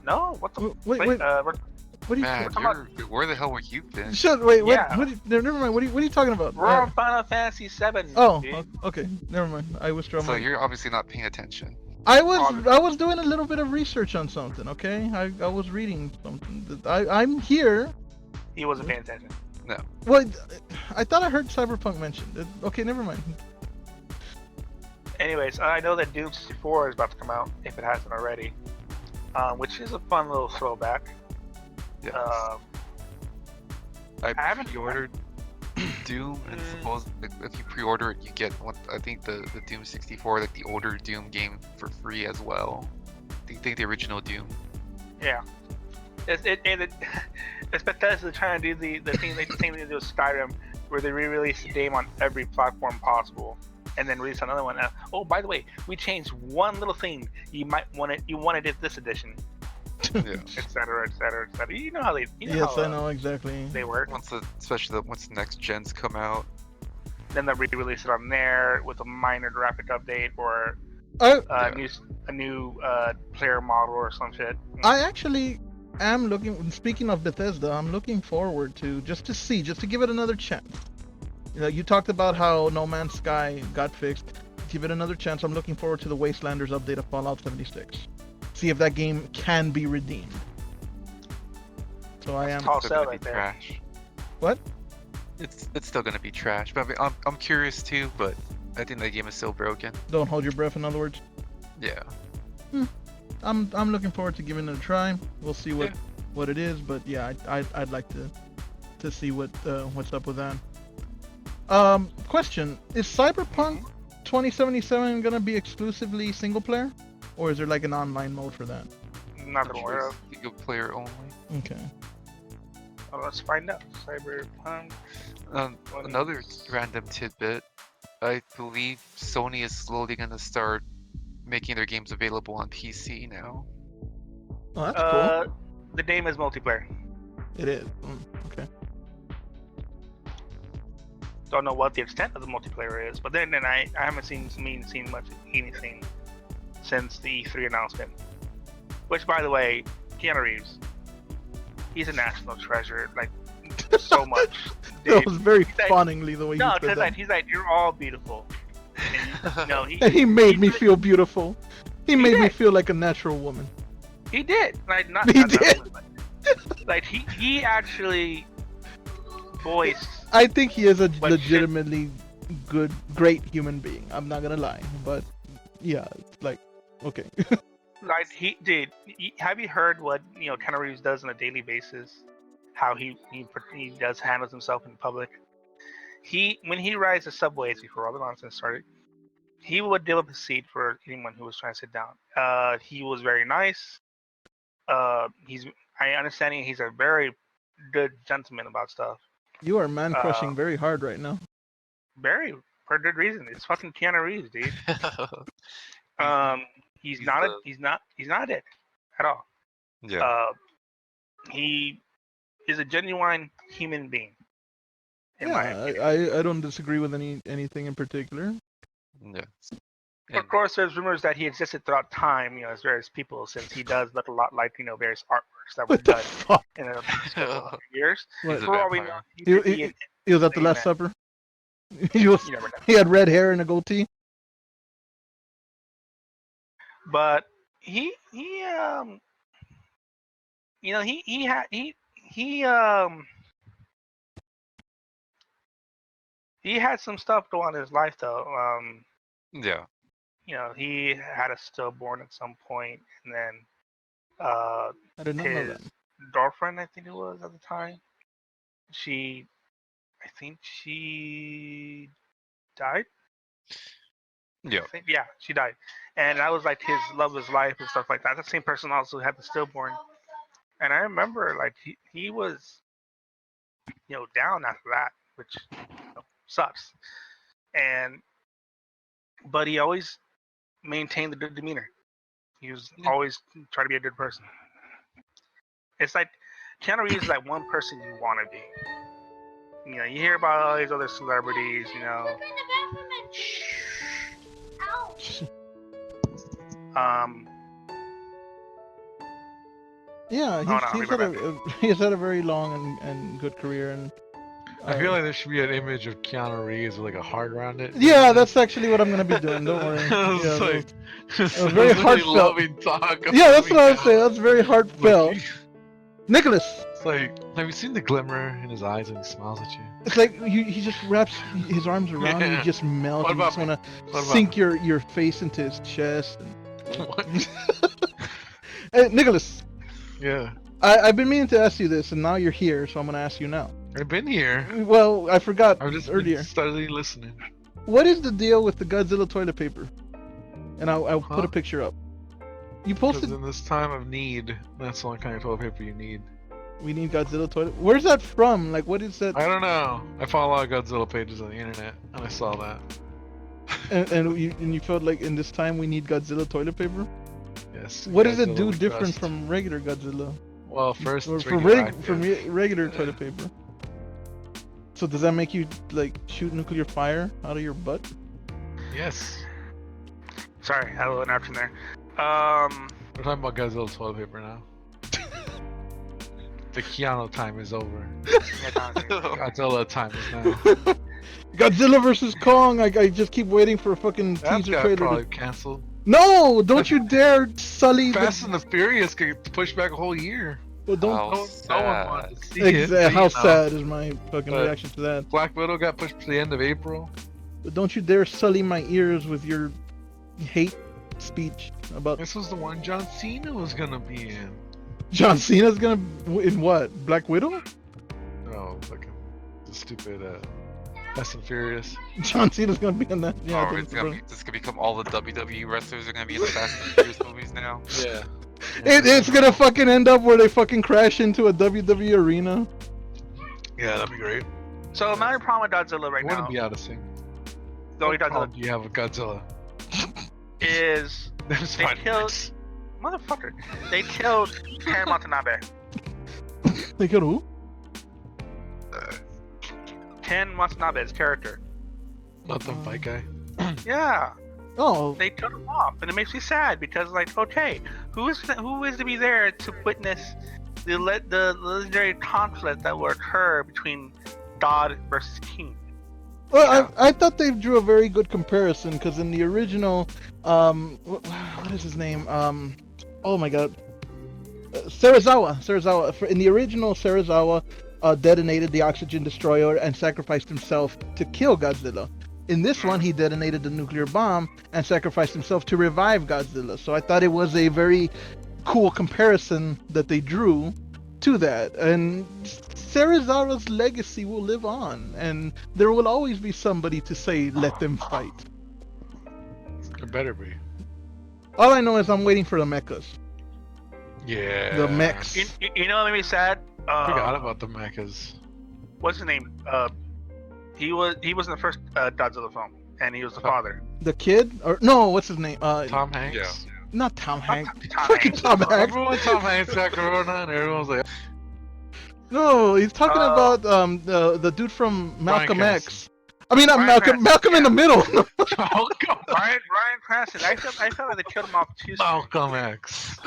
No. What the? Wait. What are you? Man, where the hell were you been? Shut. Wait. Yeah. Never mind. What are you talking about? We're on Final Fantasy VII. Oh. dude. Okay. Never mind. I was So you're obviously not paying attention. I was doing a little bit of research on something. Okay. I was reading something. I'm here. He wasn't paying attention. No. Well, I thought I heard Cyberpunk mentioned. Okay. Never mind. Anyways, I know that Doom 64 is about to come out if it hasn't already, which is a fun little throwback. Yes. I I haven't- pre-ordered Doom, and suppose if you pre-order it, you get I think the Doom 64, like the older Doom game, for free as well. I think the original Doom. Yeah. It's because they're trying to do the thing they do with Skyrim, where they re-release the game on every platform possible, and then release another one. Oh, by the way, we changed one little thing. You wanted it this edition, Yeah. etc., etc., etc. You know how they. Yes, I know exactly. They work. Especially once the next gens come out. Then they'll re-release it on there with a minor graphic update or a new player model or some shit. I actually am looking. Speaking of Bethesda, I'm looking forward to just to give it another chance. You know, you talked about how No Man's Sky got fixed. Give it another chance. I'm looking forward to the Wastelanders update of Fallout 76. See if that game can be redeemed. So I am. Tall It's sell still gonna right be there. trash. What? It's still gonna be trash. But I mean, I'm curious too. But I think that game is so broken. Don't hold your breath. In other words, Yeah. I'm looking forward to giving it a try. We'll see what it is, but yeah, I'd like to see what's up with that. Question: is Cyberpunk 2077 gonna be exclusively single player, or is there like an online mode for that? Not that I'm aware of. Single player only. Okay. Well, let's find out. Cyberpunk. Another random tidbit. I believe Sony is slowly gonna start making their games available on PC now. Oh, that's cool. The game is multiplayer. It is. Okay. Don't know what the extent of the multiplayer is, but then I haven't seen much anything since the E3 announcement. Which, by the way, Keanu Reeves, he's a national treasure. Like so much. That was very He's like- fawningly the way No, you said because that. he's like, you're all beautiful. And, And he made he me did- feel beautiful. He made me did. feel like a natural woman. He did. Like not. He not that did. one, but, like he actually voiced. I think he is a But legitimately great human being. I'm not gonna lie, but yeah, it's like okay. Like have you heard what Keanu Reeves does on a daily basis? How he handles himself in public. When he rides the subways before all the nonsense started, he would give up his seat for anyone who was trying to sit down. He was very nice. He's I understand he's a very good gentleman about stuff. You are man crushing very hard right now. Very for good reason. It's fucking Keanu Reeves, dude. He's not a dick at all. Yeah. He is a genuine human being. In my Yeah, opinion. I don't disagree with anything in particular. Yeah. Of course, there's rumors that he existed throughout time, as various people, since he does look a lot like, various artworks that were What the done fuck? in the past couple of years. What? For all we know, He was at the Last Supper. He You never know. he had red hair and a goatee. But he had some stuff go on in his life though. Yeah. He had a stillborn at some point, and then I did not know his that. girlfriend, I think it was at the time, I think she died. Yeah. Yeah, she died, and that was like his love of his life and stuff like that. The same person also had the stillborn, and I remember like he was, down after that, which sucks, but he always maintained the good demeanor. He was always trying to be a good person. It's like Keanu Reeves is like one person you want to be. You hear about all these other celebrities, Yeah, he's had a very long and good career, and I feel like there should be an image of Keanu Reeves with like a heart around it. yeah, that's actually what I'm gonna be doing. Don't worry. It's a very heartfelt. loving talk. Yeah, that's what I was saying. That's very heartfelt. Nicholas. It's like, have you seen the glimmer in his eyes when he smiles at you? It's like he just wraps his arms around you, you just melt. What You just about want to sink your face into his chest. What? Hey, Nicholas. Yeah. I've been meaning to ask you this, and now you're here, so I'm gonna ask you now. I've been here. Well, I forgot I've just earlier. been steadily listening. What is the deal with the Godzilla toilet paper? And I'll put a Huh? picture up. You Because posted. in this time of need, that's the only kind of toilet paper you need. We need Godzilla toilet. Where's that from? Like, what is that? I don't know. I follow a lot of Godzilla pages on the internet, and I saw that. And you felt like in this time we need Godzilla toilet paper? Yes. What does it Godzilla do we different trust. from regular Godzilla? Well, first, Or it's from radioactive. regular toilet paper? So does that make you like shoot nuclear fire out of your butt? Yes. Sorry, I had a little interruption there. We're talking about Godzilla toilet paper now. The Keanu time is over. Godzilla time is now. Godzilla versus Kong. I just keep waiting for a fucking That teaser got trailer. probably canceled. No, don't you dare sully Fast and the Furious could push back a whole year. Well, don't. How No one wanted to see it. How you know. sad is my fucking But- reaction to that? Black Widow got pushed to the end of April. But don't you dare sully my ears with your hate speech about This was the one John Cena was gonna be in. John Cena's gonna in what? Black Widow? Oh, fucking the stupid Fast and Furious. John Cena's gonna be in that. Yeah, I Oh, think it's so. gonna be, this is gonna become all the WWE wrestlers are gonna be in the Fast and Furious movies now. Yeah. It's gonna fucking end up where they fucking crash into a WWE arena. Yeah, that'd be great. So my problem with Godzilla right I wouldn't now, be out of sync. the only What problem Godzilla do you have with Godzilla? is There's they fine killed motherfucker. They killed Ken Watanabe. They killed who? Ken Watanabe's character. Not the fight guy. Yeah, Oh, they killed him off, and it makes me sad because, like, okay, who is to be there to witness the legendary conflict that will occur between God versus King? well, I thought they drew a very good comparison because in the original, what is his name? Oh my god, Serizawa. In the original, Serizawa detonated the oxygen destroyer and sacrificed himself to kill Godzilla. In this one, he detonated the nuclear bomb and sacrificed himself to revive Godzilla. So I thought it was a very cool comparison that they drew to that. And Serizawa's legacy will live on, and there will always be somebody to say, let them fight. It better be. All I know is I'm waiting for the mechas. Yeah. The mechs. You know what made me sad? Forgot about the mechas. What's his name? He was in the first Godzilla film, and he was the father. The kid? Or no, what's his name? Tom Hanks. Yeah. Not Tom Hanks. Tom Fucking Hanks. Tom Hanks. Remember when Tom Hanks got corona and everyone was like, No, he's talking about the dude from Malcolm Bryan X. I mean, not Bryan Malcolm. Cranston, Malcolm in the middle. Malcolm, Bryan Cranston. I felt like they killed him off too soon. Malcolm X.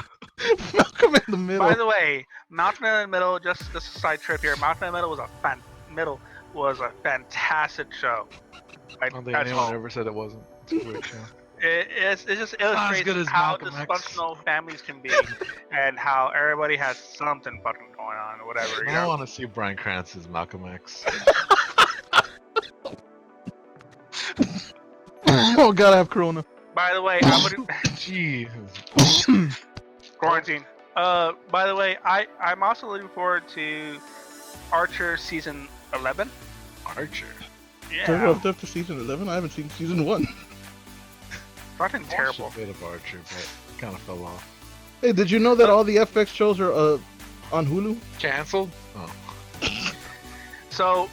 Malcolm in the middle. By the way, Malcolm in the Middle. Just a side trip here. Malcolm in the Middle was a fantastic show. I don't think anyone ever said it wasn't. It's a great show. It just not as illustrates good as how Malcolm X. dysfunctional families can be, and how everybody has something fucking going on or whatever. You I know? want to see Bryan Cranston's Malcolm X. Oh god, I have corona. By the way, I would Jeez. quarantine. By the way, I'm also looking forward to Archer season 11. Archer. So Yeah, up to season 11. I haven't seen season 1. fucking terrible. Watched a bit of Archer, but kind of fell off. Hey, did you know that all the FX shows are on Hulu? Canceled? Oh. So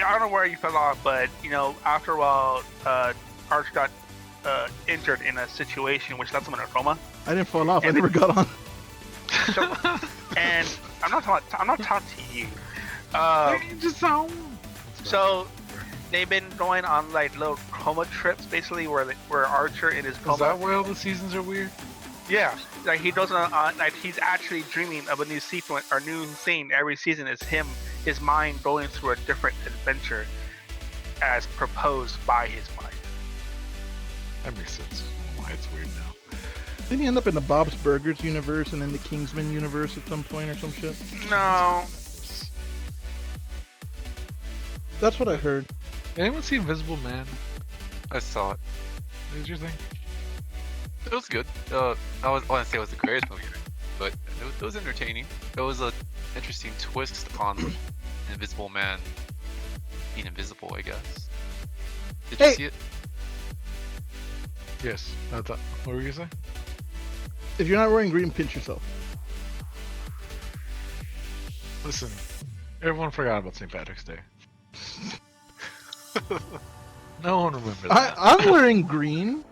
I don't know where you fell off, but you know, after a while, Archer got injured in a situation which left him in a coma. I didn't fall off. I And never got on. So, and I'm not talking to you. Just sound. So they've been going on like little coma trips, basically, where Archer in his coma. Is that why all the seasons are weird? Yeah, like he doesn't. Like he's actually dreaming of a new sequence or new scene every season. Is his mind going through a different adventure, as proposed by his mind. That makes sense. Why it's weird now. Didn't he end up in the Bob's Burgers universe and then the Kingsman universe at some point or some shit? No, That's what I heard. Anyone see Invisible Man? I saw it. What did you think? It was good. I want to say it was the greatest movie, but it was entertaining. It was an interesting twist on Invisible Man being invisible, I guess. Did you Hey! see it? Yes. I thought. What were you gonna say? If you're not wearing green, pinch yourself. Listen, everyone forgot about St. Patrick's Day. No one remembers that. I'm wearing green.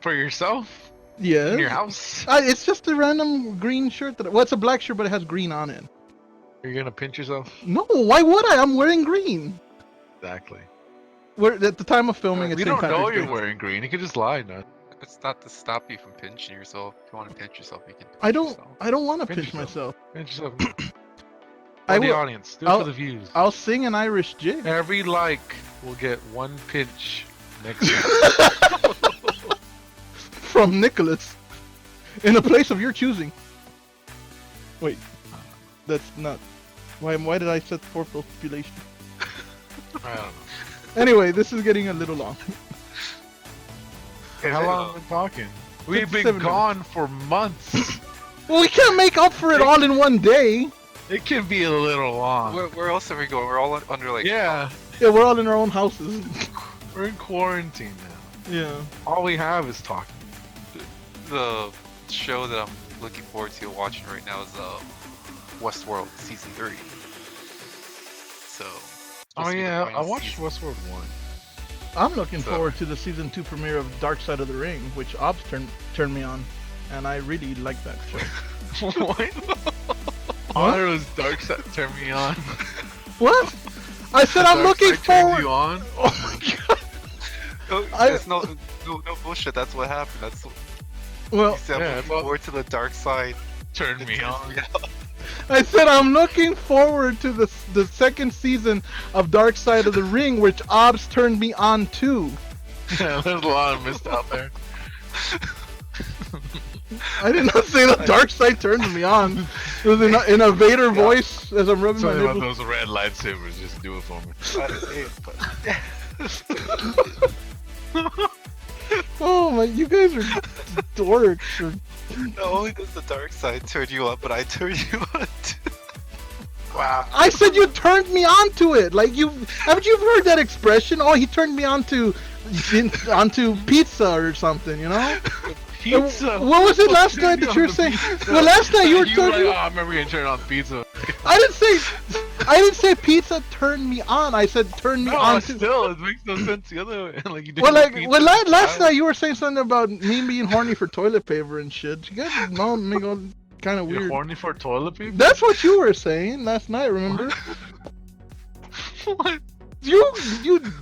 For yourself? Yes. In your house? It's just a random green shirt well, it's a black shirt, but it has green on it. You're gonna pinch yourself? No, why would I? I'm wearing green. Exactly. We're at the time of filming. We It's don't St. know Patrick's you're Day. wearing green. You could just lie, no? It's not to stop you from pinching yourself. If you want to pinch yourself, you can. Pinch I don't. yourself. I don't want to Pinch pinch yourself. myself. Pinch yourself. I For the will- audience. Do it I'll- for the views. I'll sing an Irish jig. Every like will get one pinch next week. From Nicholas. In a place of your choosing. Wait. That's not. Why did I set forth those stipulations? I don't know. Anyway, this is getting a little long. How long have we been talking? We've been 57 gone for months. Well, we can't make up for it all in one day. It can be a little long. Where else are we going? We're all under like. Yeah, Yeah, we're all in our own houses. we're in quarantine now. Yeah. All we have is talking. The show that I'm looking forward to watching right now is Westworld season 3. So. Oh supposed to be the yeah, I final watched season. Westworld 1. I'm looking So- forward to the season 2 premiere of Dark Side of the Ring, which Ops turned me on, and I really like that show. What? All I heard was Dark Side turn me on. What? I said I'm Dark looking Side turns forward. you on? Oh my god. No, I- it's no bullshit. That's what happened. That's what Well, he said. yeah, I'm looking well- forward to the dark side. Turn me on. I said I'm looking forward to the second season of Dark Side of the Ring, which Ops turned me on to. Yeah, there's a lot of mist out there. I did not say the Dark Side turned me on. It was in a Vader voice as I'm rubbing my Something about nipples. those red lightsabers, just do it for me. Oh my, you guys are dorks. Or... Not only does the dark side turn you on, but I turn you on too. wow. I said you turned me on to it. Like haven't you heard that expression? Oh, he turned me onto pizza or something, you know? Pizza. What was it last night that you were saying? Well, last night you were talking. Like, oh, I remember getting turned on pizza. I didn't say pizza turned me on. I said turn me on. Still, it makes no sense the other way. Like, you Last night you were saying something about me being horny for toilet paper and shit. You guys know me go kind of You're weird. horny for toilet paper? That's what you were saying last night. Remember? What? You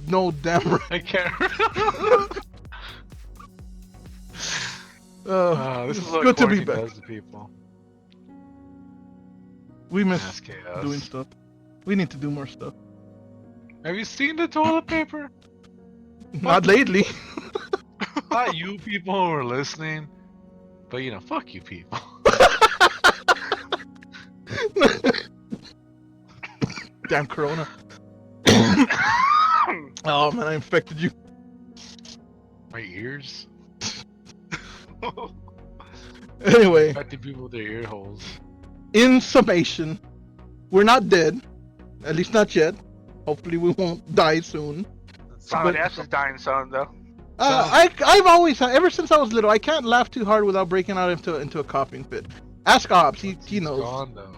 know damn right. I can't remember. This is it's what good to be quarantine back. does to people. We miss Mass chaos. doing stuff. We need to do more stuff. Have you seen the toilet paper? Not lately. Not you people who are listening, but you know, fuck you people. Damn Corona. Oh man, I infected you. My ears? Anyway, Infecting people with their ear holes. in summation, we're not dead. At least not yet. Hopefully we won't die soon. Somebody else is dying soon, though. I've always, ever since I was little, I can't laugh too hard without breaking out into a coughing fit. Ask Ops, he knows. Gone though.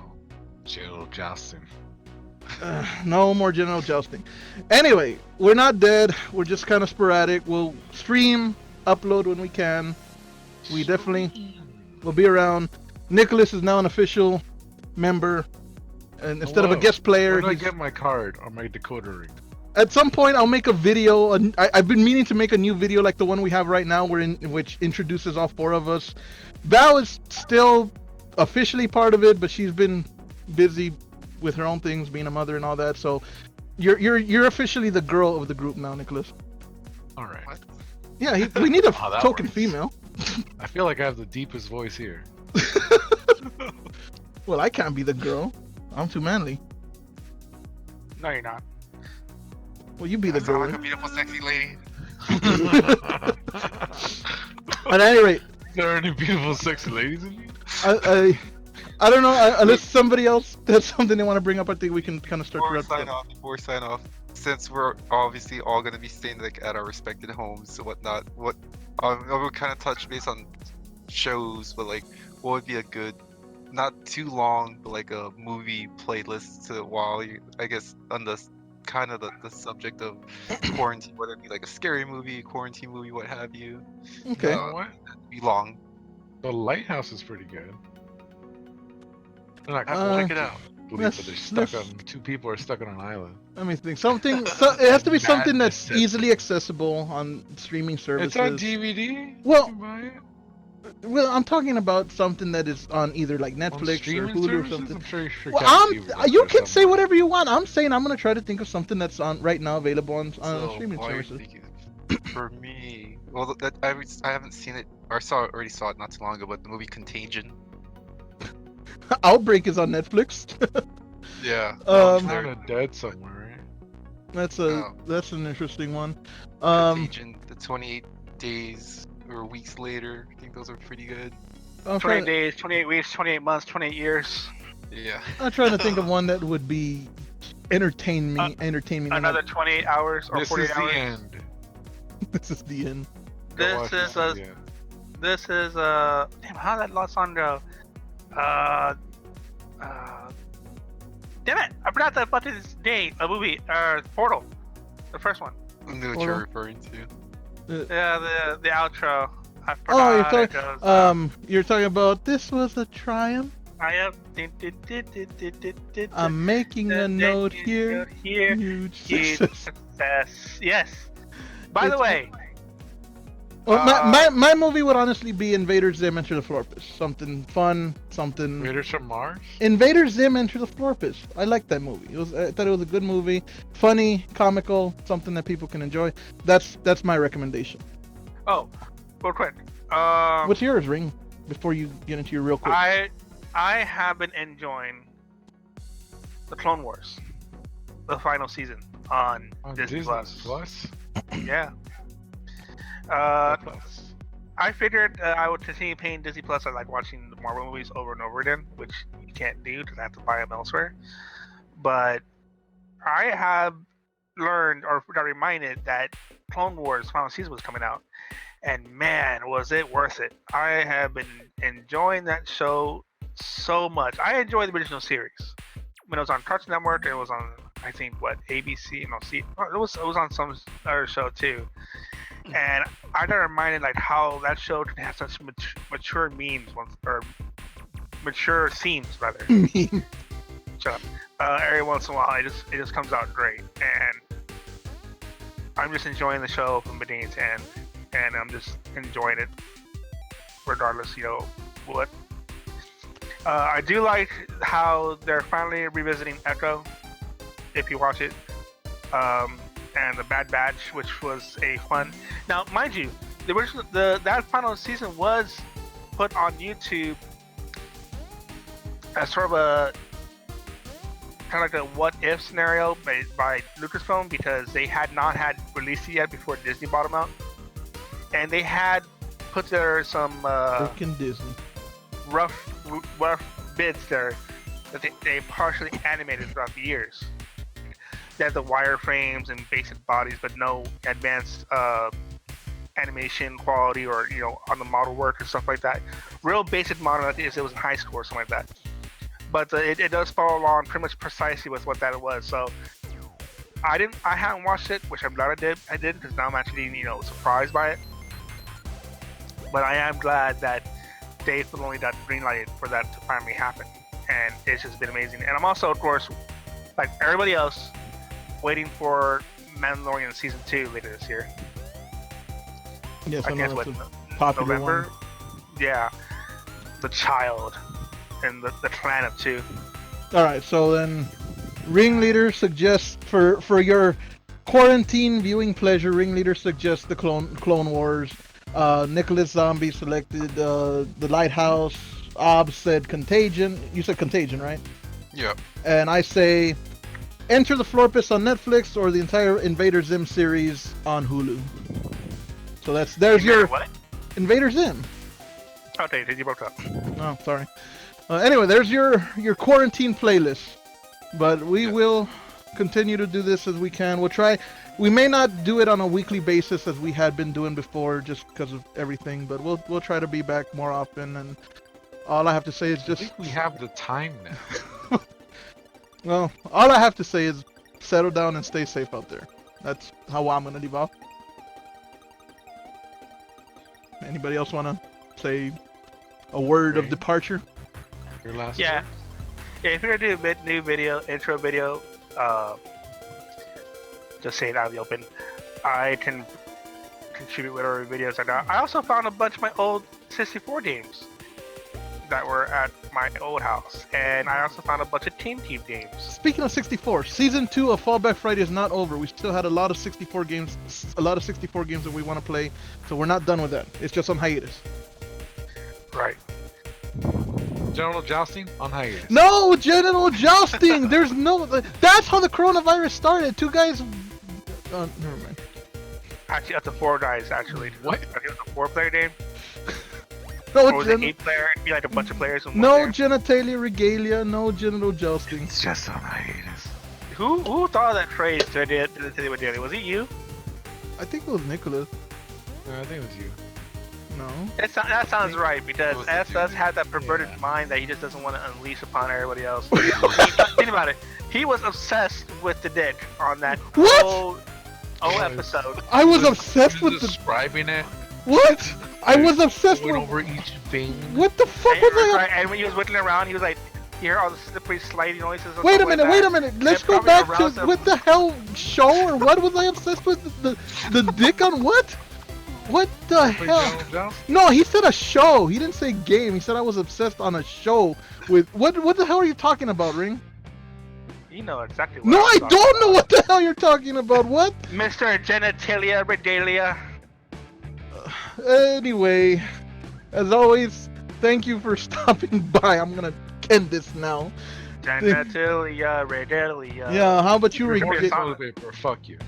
Jill Justin. No more general jousting. Anyway, we're not dead. We're just kind of sporadic. We'll stream, upload when we can. We definitely will be around. Nicholas is now an official member, and instead of a guest player, Where do I he's- get my card or my decoder ring? at some point I'll make a video. I've been meaning to make a new video like the one we have right now, which introduces all four of us. Val is still officially part of it, but she's been busy with her own things, being a mother and all that. So you're officially the girl of the group now, Nicholas. All right. What? Yeah, we need a Oh, that token works. female. I feel like I have the deepest voice here. Well, I can't be the girl. I'm too manly. No, you're not. Well, you be the I sound girl. like a beautiful, sexy lady. At any rate, There are any beautiful, sexy ladies in you? I don't know. Unless somebody else has something they want to bring up, I think we can kind of start to wrap up. Before we sign off, since we're obviously all gonna be staying like at our respected homes and whatnot, we'll kind of touch base on shows, but like, what would be a good, not too long, but like a movie playlist to while you, I guess, on the kind of the subject of quarantine, whether it be like a scary movie, quarantine movie, what have you. Okay. You know what? Be long. The Lighthouse is pretty good. They're not Check it out. but they're stuck on, two people are stuck on an island. Let me think. Something. It has to be something that's Madness. easily accessible on streaming services. It's on DVD. Well, You can buy it. Well, I'm talking about something that is on either like On Netflix or streaming Hulu or services? something. I'm sure you Well, can see it you there can say somewhere. whatever you want. I'm saying I'm gonna try to think of something that's on right now available on So, streaming while you're services. thinking- for me, well, I haven't seen it, or already saw it not too long ago, but the movie Contagion. Outbreak is on Netflix. Yeah. Um, Kind of dead somewhere, right? that's Oh. that's an interesting one. Contagion, the 28 days or weeks later. I think those are pretty good. I'm 28 trying, days, 28 weeks, 28 months, 28 years. Yeah. I'm trying to think of one that would be entertain me. Another 28 hours or This 48 is hours. the end. This is the end. Go This watch is this a. again. This is damn, how did that last song go? Damn it! I forgot the fucking name. A movie. Portal. The first one. I know what you're referring to. Yeah, the outro. I forgot. Oh, it goes, you're talking about this was a triumph. I am. I'm making a note here. Here. Huge Huge success. success. Yes. By the It's- way, Well, my movie would honestly be Invaders Zim Enter the Florpus. Something fun, something. Raiders from Mars? Invaders Zim Enter the Florpus. I liked that movie. I thought it was a good movie, funny, comical, something that people can enjoy. That's my recommendation. oh, real quick. What's yours, Ring? Before you get into your real quick. I have been enjoying the Clone Wars, the final season on On Disney Plus. Plus? Yeah. Plus. I figured I would continue paying Disney Plus. I like watching the Marvel movies over and over again, which you can't do because I have to buy them elsewhere. But I have learned or got reminded that Clone Wars final season was coming out, and man, was it worth it! I have been enjoying that show so much. I enjoyed the original series when it was on Cartoon Network. It was on, I think, what, ABC? No, see, it was on some other show too. And I got reminded like how that show can have such mature memes or mature themes rather. Shut up. Every once in a while, it just comes out great, and I'm just enjoying the show from beginning to end, and I'm just enjoying it regardless, what. I do like how they're finally revisiting Echo, if you watch it, and the Bad Batch, which was a fun. Now, mind you, that final season was put on YouTube as sort of a kind of like a what if scenario by Lucasfilm, because they had not had released it yet before Disney bought them out, and they had put together some freaking Disney rough bits there that they partially animated throughout the years. They had the wireframes and basic bodies, but no advanced animation quality or on the model work and stuff like that. Real basic model, I think it was in high school or something like that. But it does follow along pretty much precisely with what that was. So I haven't watched it, which I'm glad I did because now I'm actually surprised by it. But I am glad that Dave Filoni got greenlighted for that to finally happen, and it's just been amazing. And I'm also, of course, like everybody else, waiting for Mandalorian season 2 later this year. Yes, I guess what, popular November? one. Yeah, the child and the clan of 2. All right, so then, Ringleader suggests for your quarantine viewing pleasure, Ringleader suggests the Clone Wars. Nicholas Zombie selected the Lighthouse. Ob said Contagion. You said Contagion, right? Yeah. And I say Enter the Florpus on Netflix or the entire Invader Zim series on Hulu. So there's your what? Invader Zim. Okay, you broke up. Oh, sorry. Anyway, there's your quarantine playlist. But we will continue to do this as we can. We'll try. We may not do it on a weekly basis as we had been doing before, just because of everything. But we'll try to be back more often. And all I have to say is I just think we have the time now. well, all I have to say is settle down and stay safe out there. That's how I'm gonna leave off. Anybody else wanna say a word of departure? Your last Yeah. Yeah, if you're gonna do a new video, intro video, just say it out in the open. I can contribute whatever videos I got. I also found a bunch of my old 64 games that were at my old house, and I also found a bunch of Team games. Speaking of 64, Season 2 of Fallback Friday is not over. We still had a lot of 64 games that we want to play, so we're not done with that. It's just on hiatus. Right. General Jousting on hiatus. No, genital jousting! There's no... That's how the coronavirus started. Two guys... never mind. Actually, up to 4 guys, actually. What? I think it was a 4-player game. No, Or was it 8-player? It'd be like a bunch of players. In one no player. genitalia regalia, no genital jousting. It's just on hiatus. Who thought of that phrase to the daily? Was it you? I think it was Nicholas. No, I think it was you. No. That sounds right, because was S the does dude. have that perverted mind that he just doesn't want to unleash upon everybody else. Think about it. He was obsessed with the dick on that What? whole episode. I was obsessed with the... describing it. What? I was obsessed Going with... over each vein. What the fuck was I... And when he was wiggling around, he was like, you hear all the slippery, sliding noises. And Wait a stuff minute, like wait that. a minute. Let's It go probably back to aroused him. what the hell show or what was I obsessed with? The dick on what? What the hell? General Jousting? No, he said a show. He didn't say game. He said I was obsessed on a show with what the hell are you talking about, Ring? You know exactly what No, I'm I talking don't know about. what the hell you're talking about. What? Mr. Genitalia Regalia. Anyway, as always, thank you for stopping by. I'm gonna end this now. Genitalia Regalia. Yeah, how about you, Ring? Report Get song. toilet paper. Fuck you.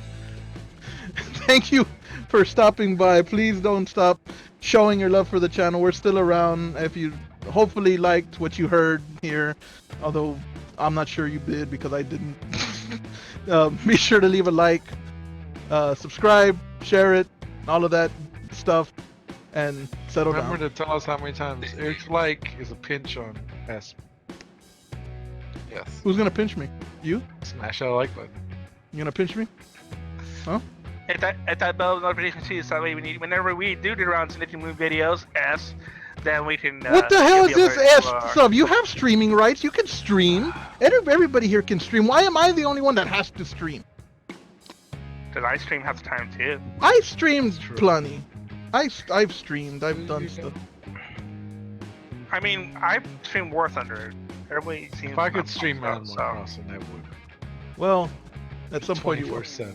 Thank you for stopping by. Please don't stop showing your love for the channel. We're still around. If you hopefully liked what you heard here, although I'm not sure you did because I didn't. Be sure to leave a like, subscribe, share it, all of that stuff, and settle Remember down. to tell us how many times Eric's like is a pinch on S. Yes. Who's gonna pinch me? You? Smash that like button. You gonna pinch me? Huh? Hit that bell notification too, so that way whenever we do around Sniffy Moon videos, then we can. What the hell is give the this alert S to our- sub? You have streaming rights. You can stream. Everybody here can stream. Why am I the only one that has to stream? Cause I stream half the time too. I streamed plenty. I've streamed. I've done stuff. I mean, I stream War Thunder. Everybody seems. If I could not stream pumped up, Animal so. Crossing, I would. Well, at some point you will. 24/7.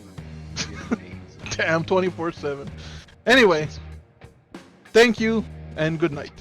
Damn, 24/7. Anyway, thank you and good night.